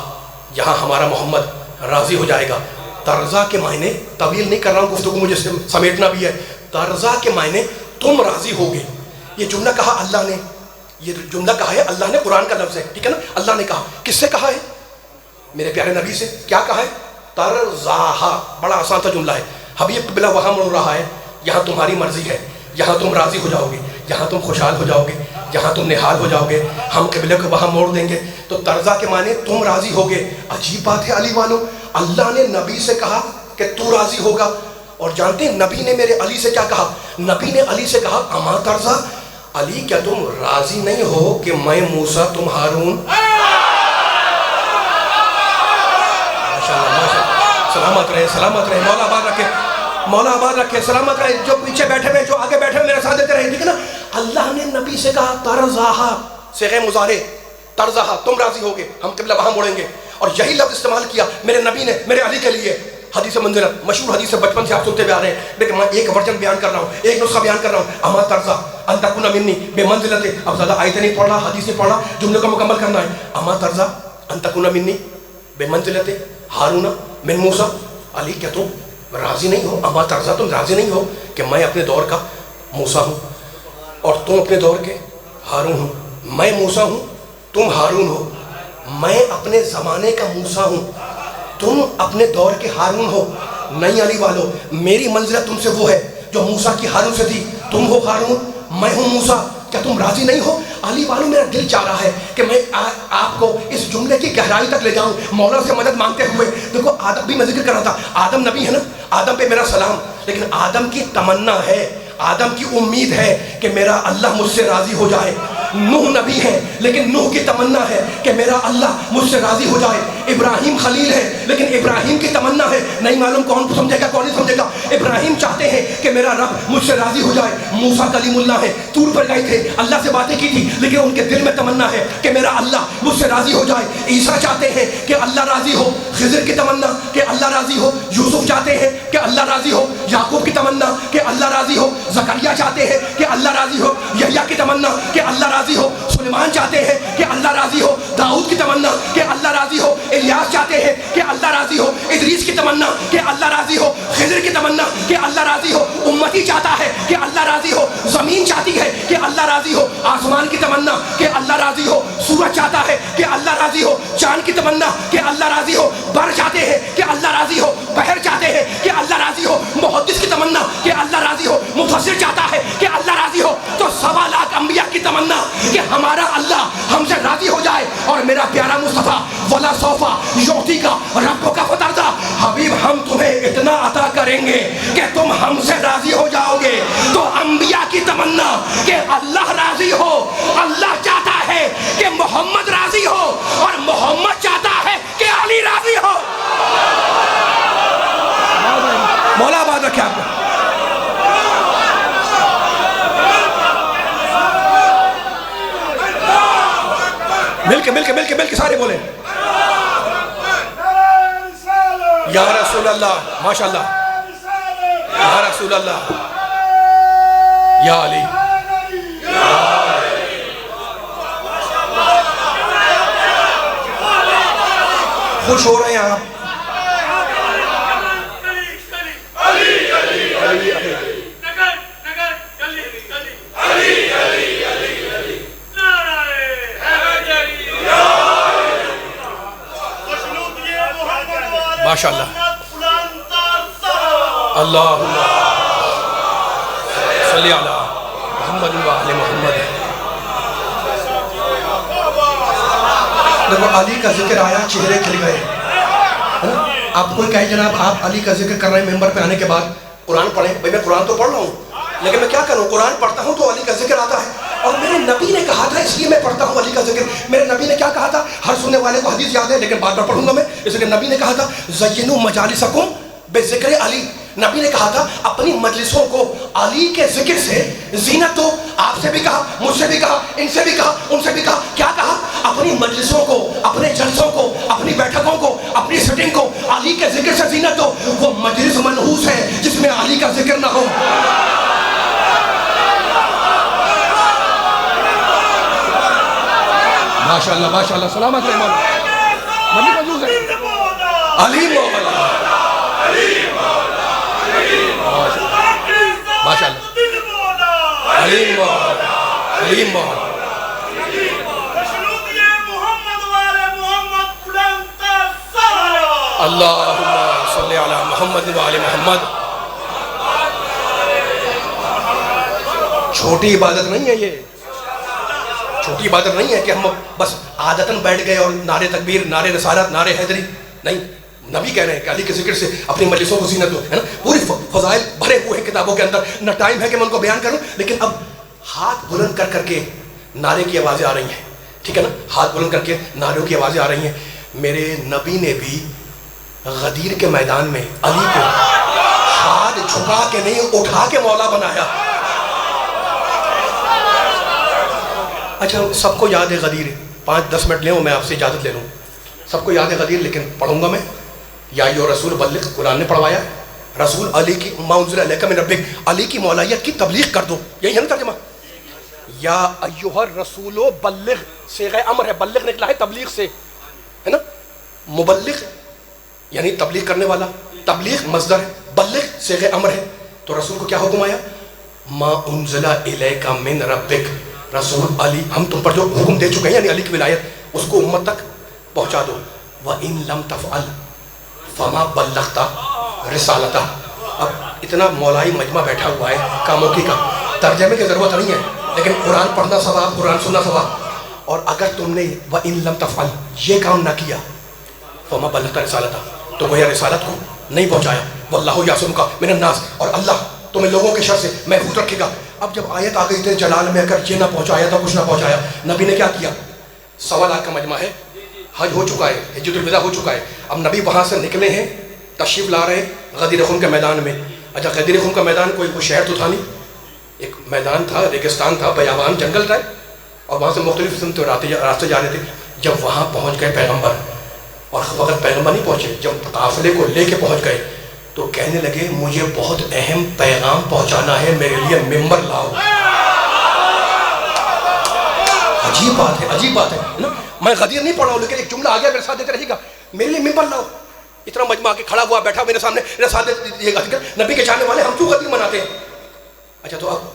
جہاں ہمارا محمد راضی ہو جائے گا. ترضا کے معنی طویل نہیں کر رہا ہوں، گفتگو مجھے سمیٹنا بھی ہے. ترضا کے معنی تم راضی ہوگے. یہ جملہ کہا اللہ نے، یہ جملہ کہا ہے اللہ نے، قرآن کا لفظ ہے، ٹھیک ہے نا. اللہ نے کہا، کس سے کہا ہے؟ میرے پیارے نبی سے. کیا کہا ہے؟ ترضاہا. بڑا آسان تھا جملہ ہے. حبیب قبلہ وہاں مڑ رہا ہے یہاں تمہاری مرضی ہے، یہاں تم راضی ہو جاؤ گے، یہاں تم خوشحال ہو جاؤ گے، جہاں تم نحال ہو جاؤ گے. ہم قبلے کو وہاں موڑ دیں گے. تو ترضا کے معنی تم راضی ہوگے. عجیب بات ہے علی والوں، اللہ نے نبی سے کہا کہ تو راضی ہوگا. اور جانتے ہیں نبی نے میرے علی سے کیا کہا؟ نبی نے علی سے کہا اما ترضا، علی کیا تم راضی نہیں ہو کہ میں موسیٰ تم ہارون. سلامت رہے سلامت رہے، مولا آباد رکھے مولا آباد رکھے، سلامت رہے. جو پیچھے بیٹھے ہوئے، جو آگے بیٹھے ہوئے، میرے ساتھ دیتے رہے، ٹھیک ہے نا. اللہ نے نبی سے کہا ترضاہا، صیغہ مضارع، ترضاہا تم راضی ہوگے، ہم قبلہ وہاں موڑیں گے. اور یہی لفظ استعمال کیا میرے نبی نے میرے علی کے لیے. حدیث منزلت، مشہور حدیث ہے، بچپن سے آپ سنتے ہوئے آ رہے ہیں، لیکن میں ایک ورژن بیان کر رہا ہوں، ایک نسخہ بیان کر رہا ہوں. اما ترضا ان تکون منی بے منزلت. اب زیادہ آیتیں نہیں پڑھ رہا، حدیث نہیں پڑھ رہا، جملے کو مکمل کرنا ہے. اما ترضا ان تکون منی بے منزلت ہارون من موسیٰ. علی کیا تم راضی نہیں ہو؟ اما ترضا تم راضی نہیں ہو کہ میں اپنے دور کا موسیٰ ہوں اور تم اپنے دور کے ہارون ہوں. میں موسیٰ ہوں، تم ہارون ہو. میں اپنے زمانے کا موسیٰ ہوں، تم اپنے دور کے ہارون ہو. نہیں علی والو، میری منزلت تم سے وہ ہے جو موسیٰ کی ہارون سے تھی. تم ہو ہارون، میں ہوں موسیٰ. کیا تم راضی نہیں ہو؟ علی والو میرا دل چاہ رہا ہے کہ میں آپ کو اس جملے کی گہرائی تک لے جاؤں مولا سے مدد مانگتے ہوئے. دیکھو آدم بھی میں ذکر کر رہا تھا، آدم نبی ہے نا، آدم پہ میرا سلام. لیکن آدم کی تمنا ہے، آدم کی امید ہے کہ میرا اللہ مجھ سے راضی ہو جائے. نوح نبی ہے لیکن نوح کی تمنا ہے کہ میرا اللہ مجھ سے راضی ہو جائے. ابراہیم خلیل ہے لیکن ابراہیم کی تمنا ہے، نہیں معلوم کون سمجھے گا کون نہیں سمجھے گا، ابراہیم چاہتے ہیں کہ میرا رب مجھ سے راضی ہو جائے۔ موسیٰ کلیم اللہ ہے، طور پر گئے تھے، اللہ سے باتیں کی تھی، لیکن ان کے دل میں تمنا ہے کہ میرا اللہ مجھ سے راضی ہو جائے۔ عیسیٰ چاہتے ہیں کہ اللہ راضی ہو، خضر کی تمنا کہ اللہ راضی ہو، یوسف چاہتے ہیں کہ اللہ راضی ہو، یعقوب کی تمنا کہ اللہ راضی ہو، زکریا چاہتے ہیں کہ اللہ راضی ہو، یحییٰ کی تمنا کہ اللہ راضی ہو، سلیمان چاہتے ہیں کہ اللہ راضی ہو، داؤد کی تمنا کہ اللہ راضی ہو، الیاس چاہتے ہیں کہ اللہ راضی ہو، ادریس کی تمنا کہ اللہ راضی ہو، خضر کی تمنا کہ اللہ راضی ہو، امتی چاہتا ہے کہ اللہ راضی ہو، زمین چاہتی ہے کہ اللہ راضی ہو، آسمان کی تمنا کہ اللہ راضی ہو، سورج چاہتا ہے کہ اللہ راضی ہو، چاند کی تمنا کہ اللہ راضی ہو، بر چاہتے ہیں کہ اللہ راضی ہو، بحر چاہتے ہیں کہ اللہ راضی ہو، محدث کی تمنا کہ اللہ راضی ہو، مفسر چاہتا ہے کہ اللہ راضی ہو۔ تو 1.25 لاکھ انبیاء کی تمنا کہ ہمارا اللہ ہم سے راضی ہو جائے، اور میرا پیارا مصطفیٰ وَلَا سَوْفَ يُعْطِيكَ رَبُّكَ فَتَرْضَىٰ، حبیب ہم تمہیں اتنا عطا کریں گے کہ تم ہم سے راضی ہو جاؤ گے۔ تو انبیاء کی تمنا کہ اللہ راضی ہو، اللہ چاہتا ہے کہ محمد راضی ہو، اور محمد چاہتا ہے کہ علی راضی ہو۔ مولا آباد رکھے آپ کو۔ مل کے سارے بولیں یا رسول اللہ، ماشاءاللہ، یا رسول اللہ، یا علی۔ خوش ہو رہے ہیں آپ؟ ماشاءاللہ، اللہم صلی علی محمد و آل محمد۔ دیکھو علی کا ذکر آیا، چہرے کھل گئے۔ آپ کوئی کہے جناب آپ علی کا ذکر کر رہے ہیں، ممبر پہ آنے کے بعد قرآن پڑھیں، بھئی میں قرآن تو پڑھ رہا ہوں لیکن میں کیا کروں، قرآن پڑھتا ہوں تو علی کا ذکر آتا ہے، اور میرے نبی نے کہا تھا اس لیے میں پڑھتا ہوں علی کا ذکر۔ میرے نبی نے کیا کہا تھا، ہر سننے والے کو حدیث یاد ہے لیکن بار بار پڑھوں گا میں، اس لیے نبی نے کہا تھا زینوا مجالسکم بذکر علی۔ نبی نے کہا تھا اپنی مجلسوں کو علی کے ذکر سے زینت دو۔ آپ سے بھی کہا، مجھ سے بھی کہا، ان سے بھی کہا، ان سے بھی کہا، کیا کہا، اپنی مجلسوں کو، اپنے جلسوں کو، اپنی بیٹھکوں کو، اپنی سٹنگ کو علی کے ذکر سے زینت دو۔ وہ مجلس منحوس ہے جس میں علی کا ذکر نہ ہو۔ ماشاءاللہ ماشاءاللہ، سلامت رہے امام ملی موجود ہے، علی مولا، ماشاءاللہ، علی مولا، علی مولا۔ اللہم صلی علی محمد و آل محمد۔ چھوٹی عبادت نہیں ہے یہ، چھوٹی عبادت نہیں ہے کہ ہم بس عادتاً بیٹھ گئے اور نعرے تکبیر، نعرے رسالت، نعرے حیدری، نہیں۔ نبی کہہ رہے ہیں کہ علی کے ذکر سے اپنی مجلسوں کو زینت دو، ہے نا۔ پوری فضائل بھرے ہوئے ہیں کتابوں کے اندر، نہ ٹائم ہے کہ میں ان کو بیان کروں، لیکن اب ہاتھ بلند کر کر کے نعرے کی آوازیں آ رہی ہیں، ٹھیک ہے نا، ہاتھ بلند کر کے نعروں کی آوازیں آ رہی ہیں۔ میرے نبی نے بھی غدیر کے میدان میں علی کو ہاتھ جھکا کے نہیں، اٹھا کے مولا بنایا۔ اچھا سب کو یاد ہے غدیر، 5-10 منٹ لیں میں آپ سے اجازت لے لوں، سب کو یاد ہے غدیر، لیکن پڑھوں گا میں۔ یا ایھا رسول بلغ، قرآن نے پڑھوایا، رسول علی کی ما انزل الیک من ربک، علی کی مولائیت کی تبلیغ کر دو، یہی ہے نا ترجمہ۔ یا ایھا الرسول بلغ، صیغہ امر ہے، بلغ نکلا ہے تبلیغ سے، ہے نا۔ مبلغ یعنی تبلیغ کرنے والا، تبلیغ مصدر ہے، بلغ صیغہ امر ہے، تو رسول کو کیا حکم آیا، ما انزل الیک من ربک، رسول علی ہم تم پر جو حکم دے چکے ہیں یعنی علی کی ولایت اس کو امت تک پہنچا دو۔ وَإِن لَمْ تَفْعَلْ فَمَا بَلَّغْتَ رِسَالَتَهُ۔ اب اتنا مولائی مجمع بیٹھا ہوا ہے کاموں کی کا، ترجمے کی ضرورت نہیں ہے، لیکن قرآن پڑھنا ثواب، قرآن سننا ثواب، اور اگر تم نے وَإِن لَمْ تَفْعَلْ یہ کام نہ کیا فَمَا بَلَّغْتَ رِسَالَتَهُ، تو گویا رسالت کو نہیں پہنچایا۔ وَاللَّهُ يَعْصِمُكَ مِنَ النَّاسِ، اور اللہ تمہیں لوگوں کے شر سے محفوظ رکھے گا۔ اب جب آیت آ گئی تھے جلال میں، اگر یہ نہ پہنچایا تو کچھ نہ پہنچایا، نبی نے کیا کیا، 1.25 لاکھ کا مجمع ہے، حج ہو چکا ہے، حجۃ الوداع ہو چکا ہے، اب نبی وہاں سے نکلے ہیں، تشریف لا رہے ہیں غدیر خم کے میدان میں. اچھا غدیر خم کا میدان کوئی شہر تو تھا نہیں، ایک میدان تھا، ریگستان تھا، بیابان جنگل تھا، اور وہاں سے مختلف قسم کے راستے جا رہے تھے. جب وہاں پہنچ گئے پیغمبر، اور وقت پیغمبر نہیں پہنچے، جب قافلے کو لے کے پہنچ گئے تو کہنے لگے مجھے بہت اہم پیغام پہنچانا ہے، میرے لیے ممبر لاؤ. عجیب بات ہے، عجیب بات ہے نا. میں غدیر نہیں پڑھا ہوں لیکن ایک جملہ آگے میرے ساتھ دیتے رہے گا، میرے لیے ممبر لاؤ. اتنا مجمع کے کھڑا ہوا بیٹھا میرے سامنے، میرے ساتھ یہ نبی کے چاہنے والے ہم کیوں غدیر مناتے ہیں؟ اچھا تو اب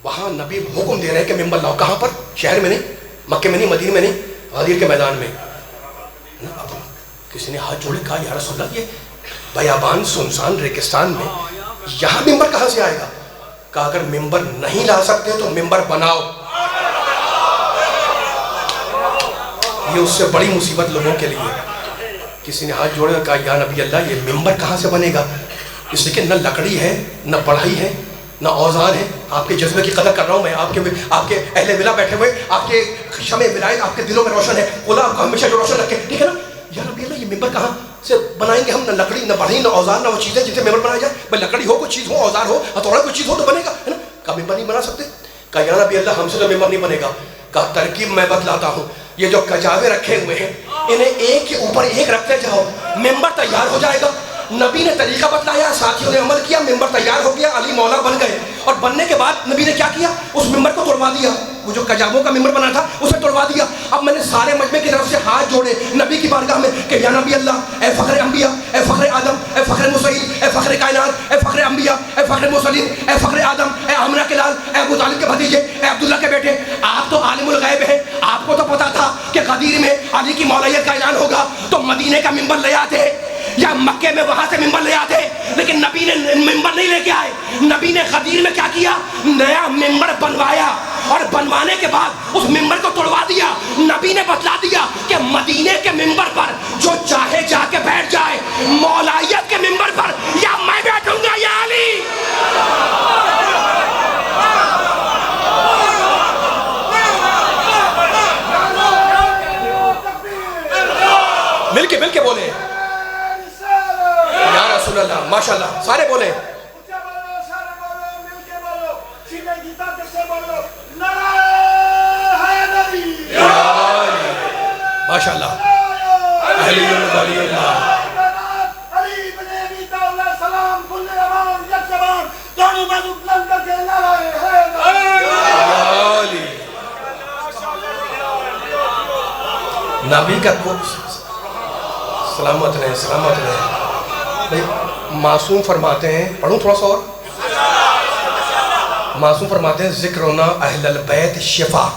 وہاں نبی حکم دے رہے ہیں کہ ممبر لاؤ. کہاں پر؟ شہر میں نہیں، مکے میں نہیں، مدینے میں نہیں، غدیر کے میدان میں. اب کسی نے ہاتھ جوڑے کہا یا رسول اللہ یہ بیابان سنسان ریگستان میں یہاں ممبر کہاں سے آئے گا؟ کہا اگر ممبر نہیں لا سکتے تو ممبر بناؤ. یہ اس سے بڑی مصیبت لوگوں کے لیے. کسی نے ہاتھ جوڑے اور کہا یا نبی اللہ یہ ممبر کہاں سے بنے گا؟ اس لیے کہ نہ لکڑی ہے، نہ پڑھائی ہے، نہ اوزار ہے. آپ کے جذبے کی قدر کر رہا ہوں میں، آپ کے اہل ولا بیٹھے ہوئے، آپ کے شمع ولایت آپ کے دلوں میں روشن ہے. خدا آپ کو ہمیشہ جو روشن رکھے، ٹھیک ہے نا. یا نبی اللہ یہ ممبر کہاں سے بنائیں گے ہم؟ نہ لکڑی، نہ پڑھائی، نہ اوزار، نہ وہ چیزیں جن سے ممبر بنایا جائے. بھائی لکڑی ہو، کوئی چیز ہو، اوزار ہو، ہتھوڑا کوئی چیز ہو تو بنے گا، ہے نا. کہا ممبر نہیں بنا سکتے؟ کہا یا نبی اللہ ہم سے تو ممبر نہیں بنے گا. کہا ترکیب میں بتلاتا ہوں، یہ جو کجاوے رکھے ہوئے ہیں انہیں ایک کے اوپر ایک رکھتے جاؤ، ممبر تیار ہو جائے گا. نبی نے طریقہ بتلایا، ساتھیوں نے عمل کیا، ممبر تیار ہو گیا، علی مولا بن گئے. اور بننے کے بعد نبی نے کیا کیا؟ اس ممبر کو توڑوا دیا. وہ جو کجاووں کا ممبر بنا تھا اسے توڑوا دیا. اب میں نے سارے مجمع کی طرف سے ہاتھ جوڑے نبی کی بارگاہ میں کہ یا نبی اللہ، اے فخر انبیاء، اے فخر آدم، اے فخر مسعید، اے فخر کائنات، اے فخر انبیاء، اے فخر مرسلین، اے فخر آدم، اے آمنہ کے لال، اے ابو طالب کے بھتیجے، اے عبداللہ کے بیٹے، آپ تو عالم الغیب ہیں، آپ کو تو پتا تھا کہ غدیر میں علی کی مولائیت کا اعلان ہوگا تو مدینے کا ممبر لے آتے یا مکے میں وہاں سے ممبر لے آتے. لیکن نبی نے ممبر نہیں لے کے آئے. نبی نے غدیر میں کیا کیا؟ نیا ممبر بنوایا، اور بنوانے کے بعد اس ممبر کو توڑوا دیا. نبی نے بتلا دیا کہ مدینے کے ممبر پر جو چاہے جا کے بیٹھ جائے، مولائیت کے ممبر پر یا میں بیٹھوں گا یا علی. مل کے بولے یا رسول اللہ. ماشاءاللہ سارے بولے. ماشاءاللہ علی ولی اللہ. نبی کا سلامت رہے، سلامت رہے. معصوم فرماتے ہیں، پڑھوں تھوڑا سا اور. معصوم فرماتے ہیں ذکرنا اہل البیت شفا،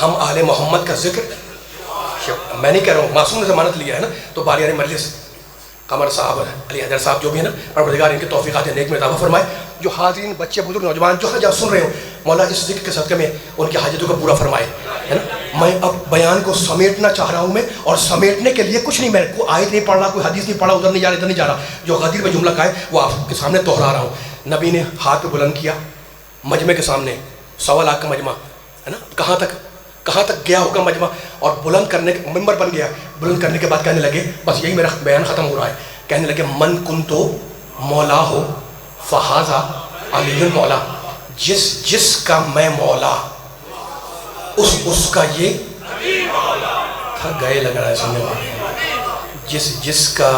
ہم آل محمد کا ذکر. میں نہیں کہہ رہا ہوں، معصوم نے ضمانت لیا ہے نا. تو باریان مجلس قمر صاحب، علی حیدر صاحب جو بھی ہے نا، پروردگار ان کے توفیقات نیک میں اضافہ فرمائے. جو حاضرین بچے بزرگ نوجوان جو جہاں سن رہے ہوں، مولا اس ذکر کے صدقے میں ان کی حاجتوں کو پورا فرمائے، ہے نا. میں اب بیان کو سمیٹنا چاہ رہا ہوں میں، اور سمیٹنے کے لیے کچھ نہیں، میں کوئی آیت نہیں پڑھ رہا، کوئی حدیث نہیں پڑھا، ادھر نہیں جا رہا، ادھر نہیں جا رہا. جو غدیر میں جملہ کا ہے وہ آپ کے سامنے دہرا رہا ہوں. نبی نے ہاتھ پہ بلند کیا مجمع کے سامنے، 1.25 لاکھ کا مجمع ہے نا. کہاں تک گیا ہوگا مجمع، اور بلند کرنے کے ممبر بن گیا. بلند کرنے کے بعد کہنے لگے، بس یہی میرا بیان ختم ہو رہا ہے، کہنے لگے من کنتو مولا ہو فہذا علی المولا. جس کا میں مولا اس کا یہ تھا. گئے لگ رہا ہے سننے والے. جس کا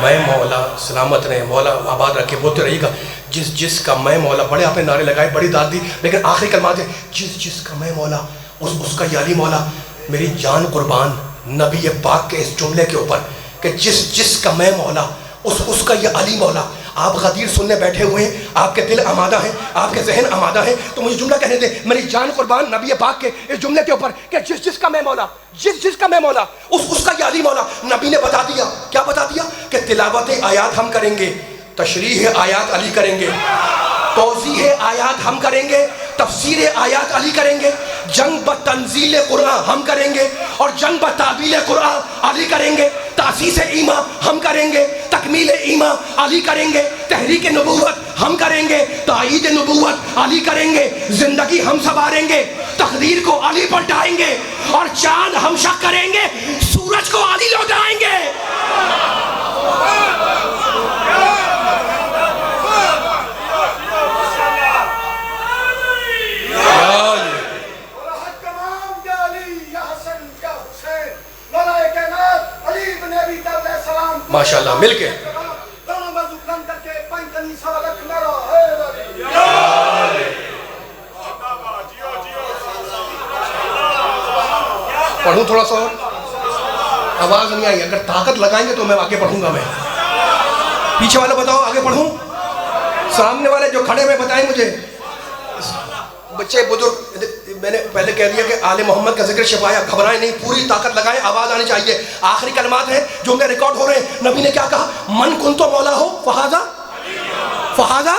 میں مولا، سلامت رہے، مولا آباد رکھے، بولتے رہیے گا. جس کا میں مولا، بڑے آپ نے نعرے لگائے، بڑی داد دی، لیکن آخری کلمات ہے جس کا میں مولا، اس کا یہ علی مولا. میری جان قربان نبی پاک کے اس جملے کے اوپر کہ جس کا میں مولا، اس کا یہ علی مولا. آپ غدیر سننے بیٹھے ہوئے ہیں، آپ کے دل آمادہ ہیں، آپ کے ذہن آمادہ ہیں، تو مجھے جملہ کہنے دیں، میری جان قربان نبی پاک کے اس جملے کے اوپر کہ جس کا میں مولا، جس کا میں مولا، اس کا یہ علی مولا. نبی نے بتا دیا، کیا بتا دیا؟ کہ تلاوت آیات ہم کریں گے، تشریح آیات علی کریں گے، توضیح آیات ہم کریں گے، تفسیر آیات علی کریں گے. جنگ بتنزیل قرآن ہم کریں گے، اور جنگ بتعویل قرآن علی کریں گے، تاسیس ایمان ہم کریں گے، تکمیل ایمان علی کریں گے، تحریک نبوت ہم کریں گے، تائید نبوت علی کریں گے، زندگی ہم سنواریں گے، تقدیر کو علی پلٹائیں گے، اور چاند ہم شق کریں گے، سورج کو علی لوٹائیں گے۔ ماشاءاللہ مل کے پڑھوں تھوڑا سا اور؟ آواز نہیں آئی، اگر طاقت لگائیں گے تو میں آگے پڑھوں گا۔ میں پیچھے والا بتاؤ آگے پڑھوں؟ سامنے والے جو کھڑے ہوئے بتائیں مجھے، بچے بزرگ، میں نے پہلے کہہ دیا کہ آل محمد کا ذکر شفایا، گھبرائیں نہیں، پوری طاقت لگائیں، آواز آنی چاہیے۔ آخری کلمات ہیں جو میں ریکارڈ ہو رہے ہیں۔ نبی نے کیا کہا؟ من کنتو مولا ہو فہذا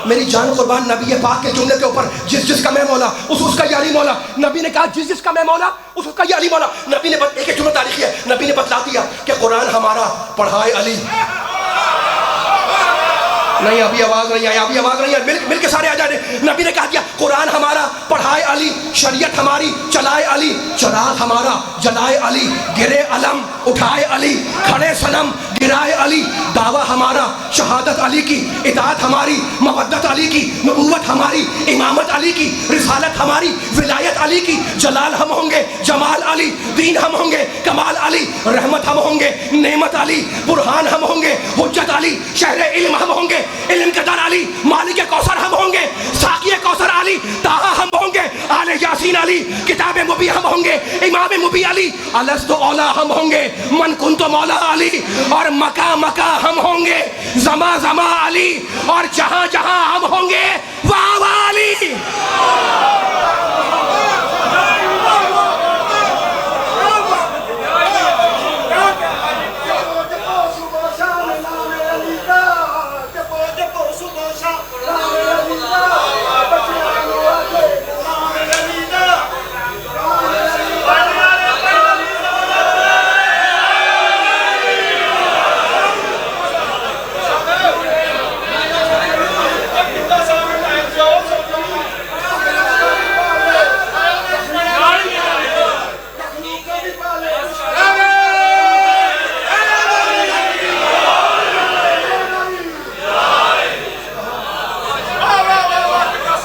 میری جان قربان نبی پاک کے جملے کے اوپر، جس کا میں مولا اس کا یہ علی مولا۔ نبی نے کہا جس کا میں مولا اس کا یہ علی مولا۔ نبی نے ایک جملہ تاریخی ہے، نبی نے بتلا دیا کہ قرآن ہمارا پڑھائے علی۔ نہیں ابھی آواز نہیں آئی، مل کے سارے آ جائیں۔ نبی نے کہا دیا قرآن ہمارا پڑھائے علی، شریعت ہماری چلائے علی، چراغ ہمارا جلائے علی، گرے علم اٹھائے علی، کھڑے صنم گرائے علی، دعویٰ ہمارا شہادت علی کی، اطاعت ہماری مودت علی کی، نبوت ہماری امامت علی کی، رسالت ہماری ولایت علی کی، جلال ہم ہوں گے جمال علی، دین ہم ہوں گے کمال علی، رحمت ہم ہوں گے نعمت علی، برہان ہم ہوں گے حجت علی، شہر علم ہم ہوں گے علم کے در علی، مالک کوثر ہم ہوں گے ساقی کوثر علی، طٰہٰ ہم ہوں گے آل یاسین علی، کتاب مبی ہم ہوں گے امام مبی علی، الست اولا ہم ہوں گے من کنت مولا علی، اور مکہ مکہ ہم ہوں گے زما زما علی، اور جہاں جہاں ہم ہوں گے واہ واہ علی۔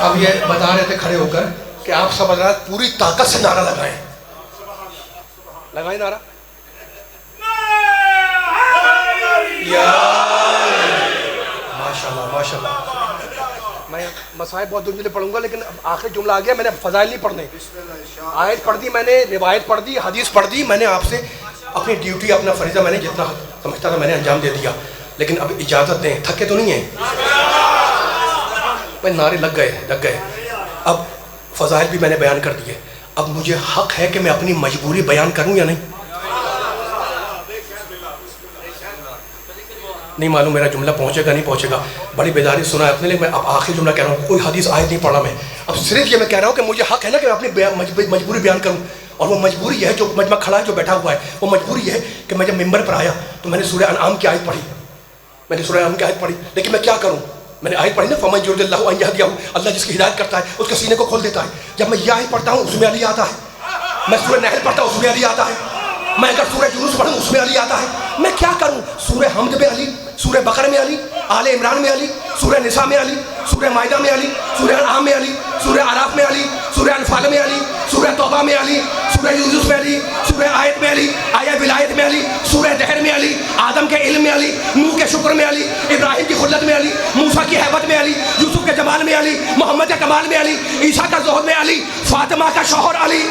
اب یہ بتا رہے تھے کھڑے ہو کر کہ آپ سب حضرات پوری طاقت سے نعرہ لگائیں نعرہ ماشاءاللہ۔ میں مسائل بہت جملے پڑھوں گا، لیکن آخری جملہ آ گیا، میں نے فضائل نہیں پڑھنے، آیت پڑھ دی میں نے، روایت پڑھ دی، حدیث پڑھ دی، میں نے آپ سے اپنی ڈیوٹی اپنا فریضہ میں نے جتنا سمجھتا تھا میں نے انجام دے دیا۔ لیکن اب اجازت دیں، تھکے تو نہیں ہیں؟ نعرے لگ گئے۔ اب فضائل بھی میں نے بیان کر دیے، اب مجھے حق ہے کہ میں اپنی مجبوری بیان کروں یا نہیں؟ نہیں معلوم میرا جملہ پہنچے گا نہیں پہنچے گا، بڑی بیداری سنا ہے اپنے لیے۔ میں اب آخری جملہ کہہ رہا ہوں، کوئی حدیث آیت نہیں پڑھا میں، اب صرف یہ میں کہہ رہا ہوں کہ مجھے حق ہے نا کہ میں اپنی مجبوری بیان کروں، اور وہ مجبوری یہ ہے جو مجمع کھڑا ہے جو بیٹھا ہوا ہے، وہ مجبوری یہ ہے کہ میں جب ممبر پر آیا تو میں نے سورہ انعام کی آیت پڑھی، لیکن میں کیا کروں؟ میں نے آیت پڑھی نا، فَمَن يُرِدِ اللَّهُ أَن يَهْدِيَهُ، اللہ جس کی ہدایت کرتا ہے اس کے سینے کو کھول دیتا ہے۔ جب میں یہ آیت پڑھتا ہوں اس میں علی آتا ہے، میں سورہ نحل پڑھتا ہوں اس میں علی آتا ہے، میں اگر سورہ یونس پڑھوں اس میں علی آتا ہے۔ میں کیا کروں؟ سورہ حمد میں علی، سورہ بقرہ میں علی، آل عمران میں علی، سورہ نساء میں علی، سورہ مائدہ میں علی، سورہ انعام میں علی، سورہ اعراف میں علی، سورہ انفال میں علی، سورہ توبہ میں علی، سورہ یونس میں علی، سورہ آیت میں علی، آیہ ولایت میں علی، سورہ دہر میں علی، آدم کے علم میں علی، نوح کے شکر میں علی، ابراہیم کی خلت میں علی، موسیٰ کی حیبت میں علی، یوسف کے جمال میں علی، محمد کے کمال میں علی، عیسیٰ کا زہد میں علی، فاطمہ کا شوہر علی۔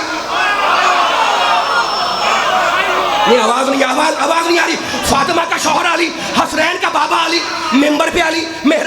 نہیں آواز نہیں آ رہی. فاطمہ کا شوہر علی، حسنین کا بابا علی، ممبر پہ علی.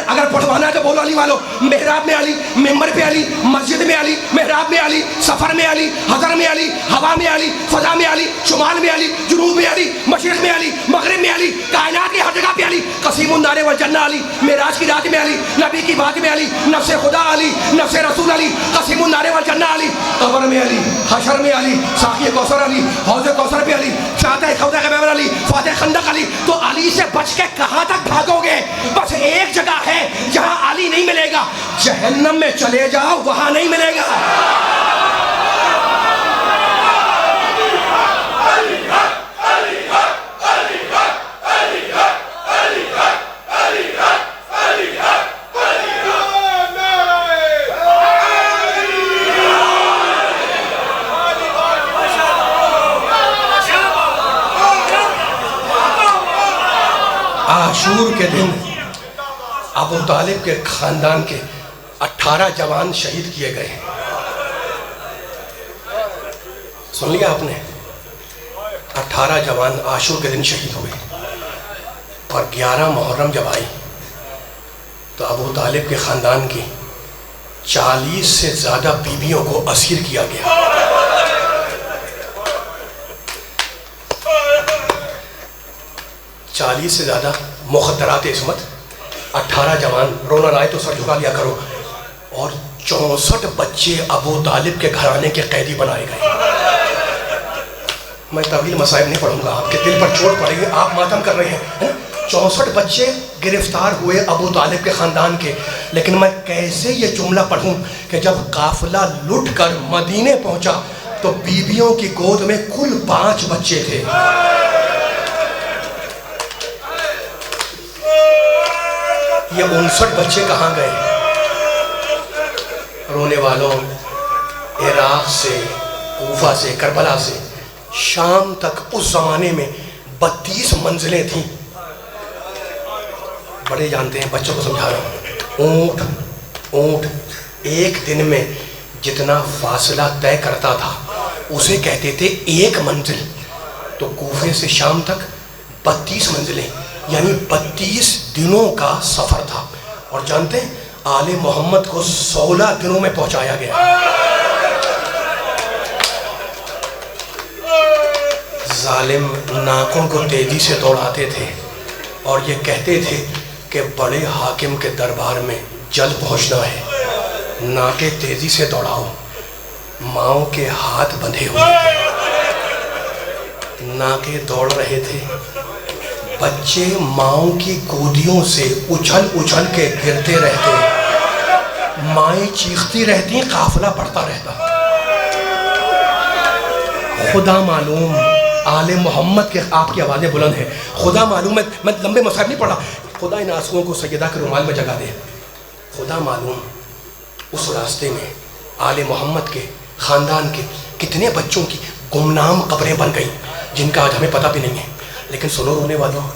اگر پڑھوانا ہے تو بولو علی والو. محراب میں علی، ممبر پہ علی، مسجد میں علی، محراب میں علی، سفر میں علی، حضر میں علی، ہوا میں علی، فضا میں علی، شمال میں علی، جنوب میں علی، مشرق میں علی، مغرب میں علی، کائنات کی ہر جگہ پہ علی. قسیم النار والجنہ علی، معراج کی رات میں علی، نبی کی بات میں علی، نفس خدا علی، نفس رسول علی، قسیم النار والجنہ علی، قبر میں علی، حشر میں علی، ساقی کوثر علی، حوض کوثر پہ علی، چاہتے خوضہ غیبر علی، فاتح خندق علی. تو علی سے بچ کے کہاں تک بھاگو گے؟ بس ایک جگہ ہے جہاں علی نہیں ملے گا. جہنم میں چلے جاؤ، وہاں نہیں ملے گا. عاشور کے دن ابو طالب کے خاندان کے 18 جوان شہید کیے گئے ہیں. سن لیا آپ نے؟ 18 جوان عاشور کے دن شہید ہوئے. اور 11 محرم جب آئی تو ابو طالب کے خاندان کی 40 سے زیادہ بیویوں کو اسیر کیا گیا. چالیس سے زیادہ مخدرات عصمت. 18 جوان، رونا آئے تو سر جھکا لیا کرو. اور 64 بچے ابو طالب کے گھرانے کے قیدی بنائے گئے. میں طویل مصائب نہیں پڑھوں گا، آپ کے دل پر چوٹ پڑے گی، آپ ماتم کر رہے ہیں. 64 بچے گرفتار ہوئے ابو طالب کے خاندان کے. لیکن میں کیسے یہ جملہ پڑھوں کہ جب قافلہ لٹ کر مدینے پہنچا تو بیویوں کی گود میں کل 5 بچے تھے. یہ 59 بچے کہاں گئے؟ رونے والوں، عراق سے، کوفہ سے، کربلا سے شام تک اس زمانے میں 32 منزلیں تھیں. بڑے جانتے ہیں، بچوں کو سمجھا رہا ہوں. اونٹ ایک دن میں جتنا فاصلہ طے کرتا تھا اسے کہتے تھے 1 منزل. تو کوفے سے شام تک 32 منزلیں، یعنی 32 دنوں کا سفر تھا. اور جانتے ہیں آل محمد کو 16 دنوں میں پہنچایا گیا. ظالم ناکوں کو تیزی سے دوڑاتے تھے اور یہ کہتے تھے کہ بڑے حاکم کے دربار میں جلد پہنچنا ہے، ناکیں تیزی سے دوڑاؤ. ماؤں کے ہاتھ بندھے ہوئے تھے، ناکیں دوڑ رہے تھے. بچے ماؤں کی گودیوں سے اچھل اچھل کے گرتے رہتے، مائیں چیختی رہتی، قافلہ بڑھتا رہتا. خدا معلوم آل محمد کے، آپ کی آوازیں بلند ہیں، خدا معلوم ہے، میں لمبے مصائب نہیں پڑھا. خدا ان آنسوؤں کو سیدہ کے رومال میں جگا دے. خدا معلوم اس راستے میں آل محمد کے خاندان کے کتنے بچوں کی گمنام قبریں بن گئیں جن کا آج ہمیں پتہ بھی نہیں ہے. لیکن سنو رونے والوں،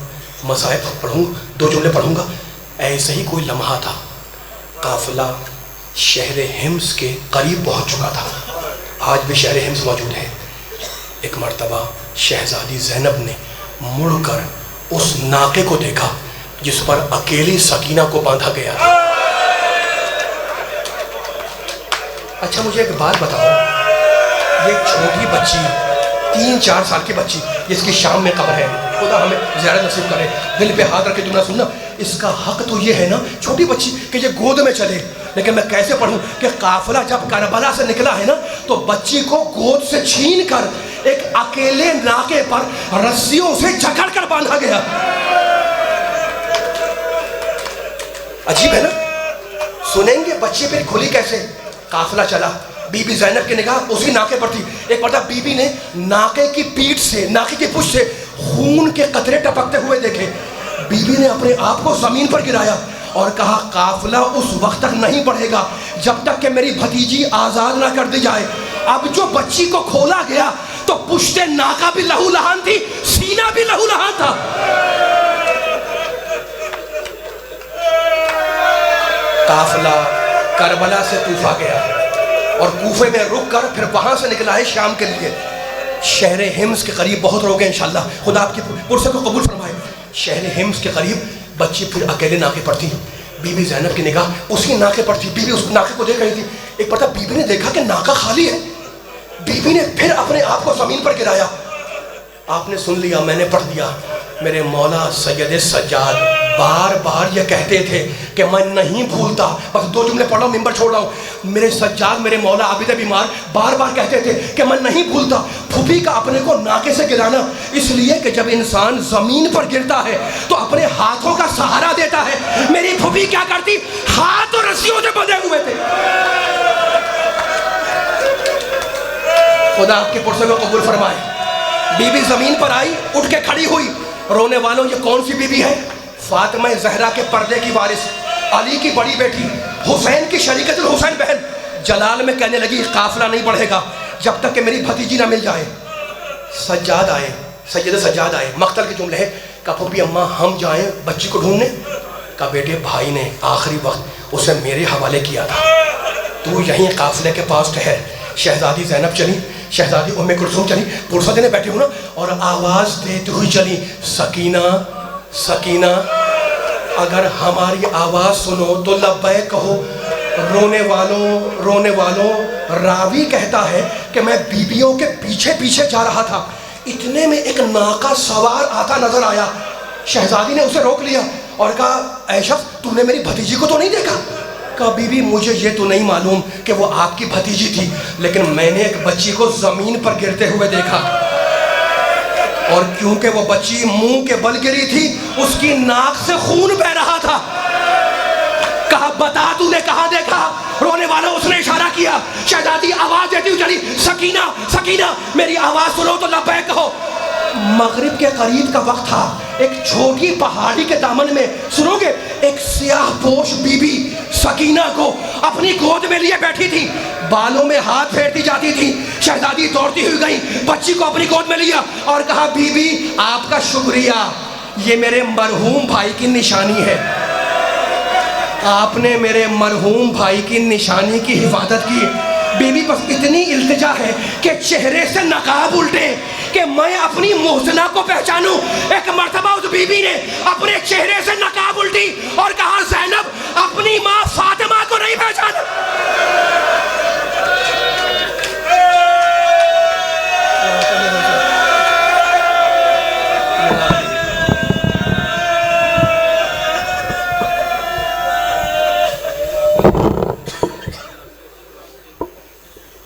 مصائب پڑھوں، 2 جملے پڑھوں گا. ایسے ہی کوئی لمحہ تھا، قافلہ شہر حمص کے قریب پہنچ چکا تھا. آج بھی شہر حمص موجود ہے. ایک مرتبہ شہزادی زینب نے مڑ کر اس ناقے کو دیکھا جس پر اکیلی سکینہ کو باندھا گیا تھا. اچھا مجھے ایک بات بتاؤ، یہ چھوٹی بچی 3-4 سال کی بچی جس کی شام میں قبر ہے، خدا ہمیں زیارت نصیب کرے، دل پہ ہاتھ رکھ کے تمہیں سننا، اس کا حق تو یہ ہے نا چھوٹی بچی کہ یہ گود میں چلے. لیکن میں کیسے پڑھوں کہ قافلہ جب کربلا سے نکلا ہے نا تو بچی کو گود سے چھین کر ایک اکیلے ناکے پر رسیوں سے جکڑ کر باندھا گیا. عجیب ہے نا. سنیں گے بچے پھر کھلی کیسے. قافلہ چلا، بی بی زینب کی نگاہ اسی ناکے پر تھی. ایک مرتبہ بی بی نے ناکے کی پیٹھ سے، ناکے کی پشت سے خون کے قطرے ٹپکتے ہوئے دیکھے. بی بی نے اپنے آپ کو زمین پر گرایا اور کہا قافلہ اس وقت تک نہیں بڑھے گا جب تک کہ میری بھتیجی آزاد نہ کر دی جائے. اب جو بچی کو کھولا گیا تو پشت ناکہ بھی لہو لہان تھی، سینہ بھی لہو لہان تھا. قافلہ کربلا سے کوفہ گیا اور کوفے میں رک کر پھر وہاں سے نکلا ہے شام کے لیے. شہر حمص کے قریب بہت روگے انشاءاللہ، خدا آپ کی پرسے کو قبول فرمائے. شہر حمص کے قریب بچی پھر اکیلے ناقے پر تھی. بی بی زینب کی نگاہ اسی ناقے پر تھی. بی بی اس ناقے کو دیکھ رہی تھی. ایک مرتبہ بی بی نے دیکھا کہ ناقہ خالی ہے. بی بی نے پھر اپنے آپ کو زمین پر گرایا. آپ نے سن لیا، میں نے پڑھ دیا. میرے مولا سید سجاد بار بار یہ کہتے تھے کہ میں نہیں بھولتا. بس 2 جملے پڑھ رہا ہوں، ممبر چھوڑ رہا ہوں. میرے سجاد، میرے مولا عابد بیمار بار بار کہتے تھے کہ میں نہیں بھولتا پھوپھی کا اپنے کو ناقے سے گرانا، اس لیے کہ جب انسان زمین پر گرتا ہے تو اپنے ہاتھوں کا سہارا دیتا ہے. میری پھوپھی کیا کرتی؟ ہاتھ اور رسیوں سے بندھے ہوئے تھے. خدا آپ کے پرسے کو قبول فرمائے. بی بی زمین پر آئی، اٹھ کے کھڑی ہوئی. رونے والوں، یہ کون سی بی بی ہے؟ فاطمہ زہرا کے پردے کی وارث، علی کی بڑی بیٹی، حسین کی شریکت الحسین بہن. جلال میں کہنے لگی قافلہ نہیں بڑھے گا جب تک کہ میری بھتیجی نہ مل جائے. سجاد آئے، سید سجاد آئے. مقتل کے جملے ہیں. کہا پھوپھی اماں ہم جائیں بچی کو ڈھونڈنے؟ کہا بیٹے بھائی نے آخری وقت اسے میرے حوالے کیا تھا، تو یہیں قافلے کے پاس ٹھہر. شہزادی زینب چلی، شہزادی ام کلثوم چلی، پرسہ دینے بیٹھے ہو نا، اور آواز دیتے ہوئی چلی، سکینہ سکینہ اگر ہماری آواز سنو تو لبیک کہو. رونے والوں راوی کہتا ہے کہ میں بیبیوں کے پیچھے پیچھے جا رہا تھا. اتنے میں ایک ناقہ سوار آتا نظر آیا. شہزادی نے اسے روک لیا اور کہا اے شخص، تم نے میری بھتیجی کو تو نہیں دیکھا؟ کہا بی بی مجھے یہ تو نہیں معلوم کہ وہ آپ کی بھتیجی تھی، لیکن میں نے ایک بچی کو زمین پر گرتے ہوئے دیکھا، اور کیونکہ وہ بچی منہ کے بل گری تھی اس کی ناک سے خون بہ رہا تھا. کہا بتا تو نے کہاں دیکھا؟ رونے والا اس نے اشارہ کیا. شہزادی آواز دیتی ہوئی چلی، سکینہ سکینہ میری آواز سنو تو لبیک کہو. مغرب کے قریب کا وقت تھا. ایک چھوٹی پہاڑی کے دامن میں سنو گے ایک سیاہ پوش بی بی سکینہ کو اپنی گود میں لیے بیٹھی تھی، بالوں میں ہاتھ پھیرتی جاتی تھی. شہزادی دوڑتی ہوئی گئی، بچی کو اپنی گود میں لیا اور کہا بی بی آپ کا شکریہ، یہ میرے مرحوم بھائی کی نشانی ہے. آپ نے میرے مرحوم بھائی کی نشانی کی حفاظت کی. بی بی بس اتنی التجا ہے کہ چہرے سے نقاب الٹے کہ میں اپنی محسنہ کو پہچانوں. ایک مرتبہ اس بی بی نے اپنے چہرے سے نقاب الٹی اور کہا زینب اپنی ماں فاطمہ کو نہیں پہچانا.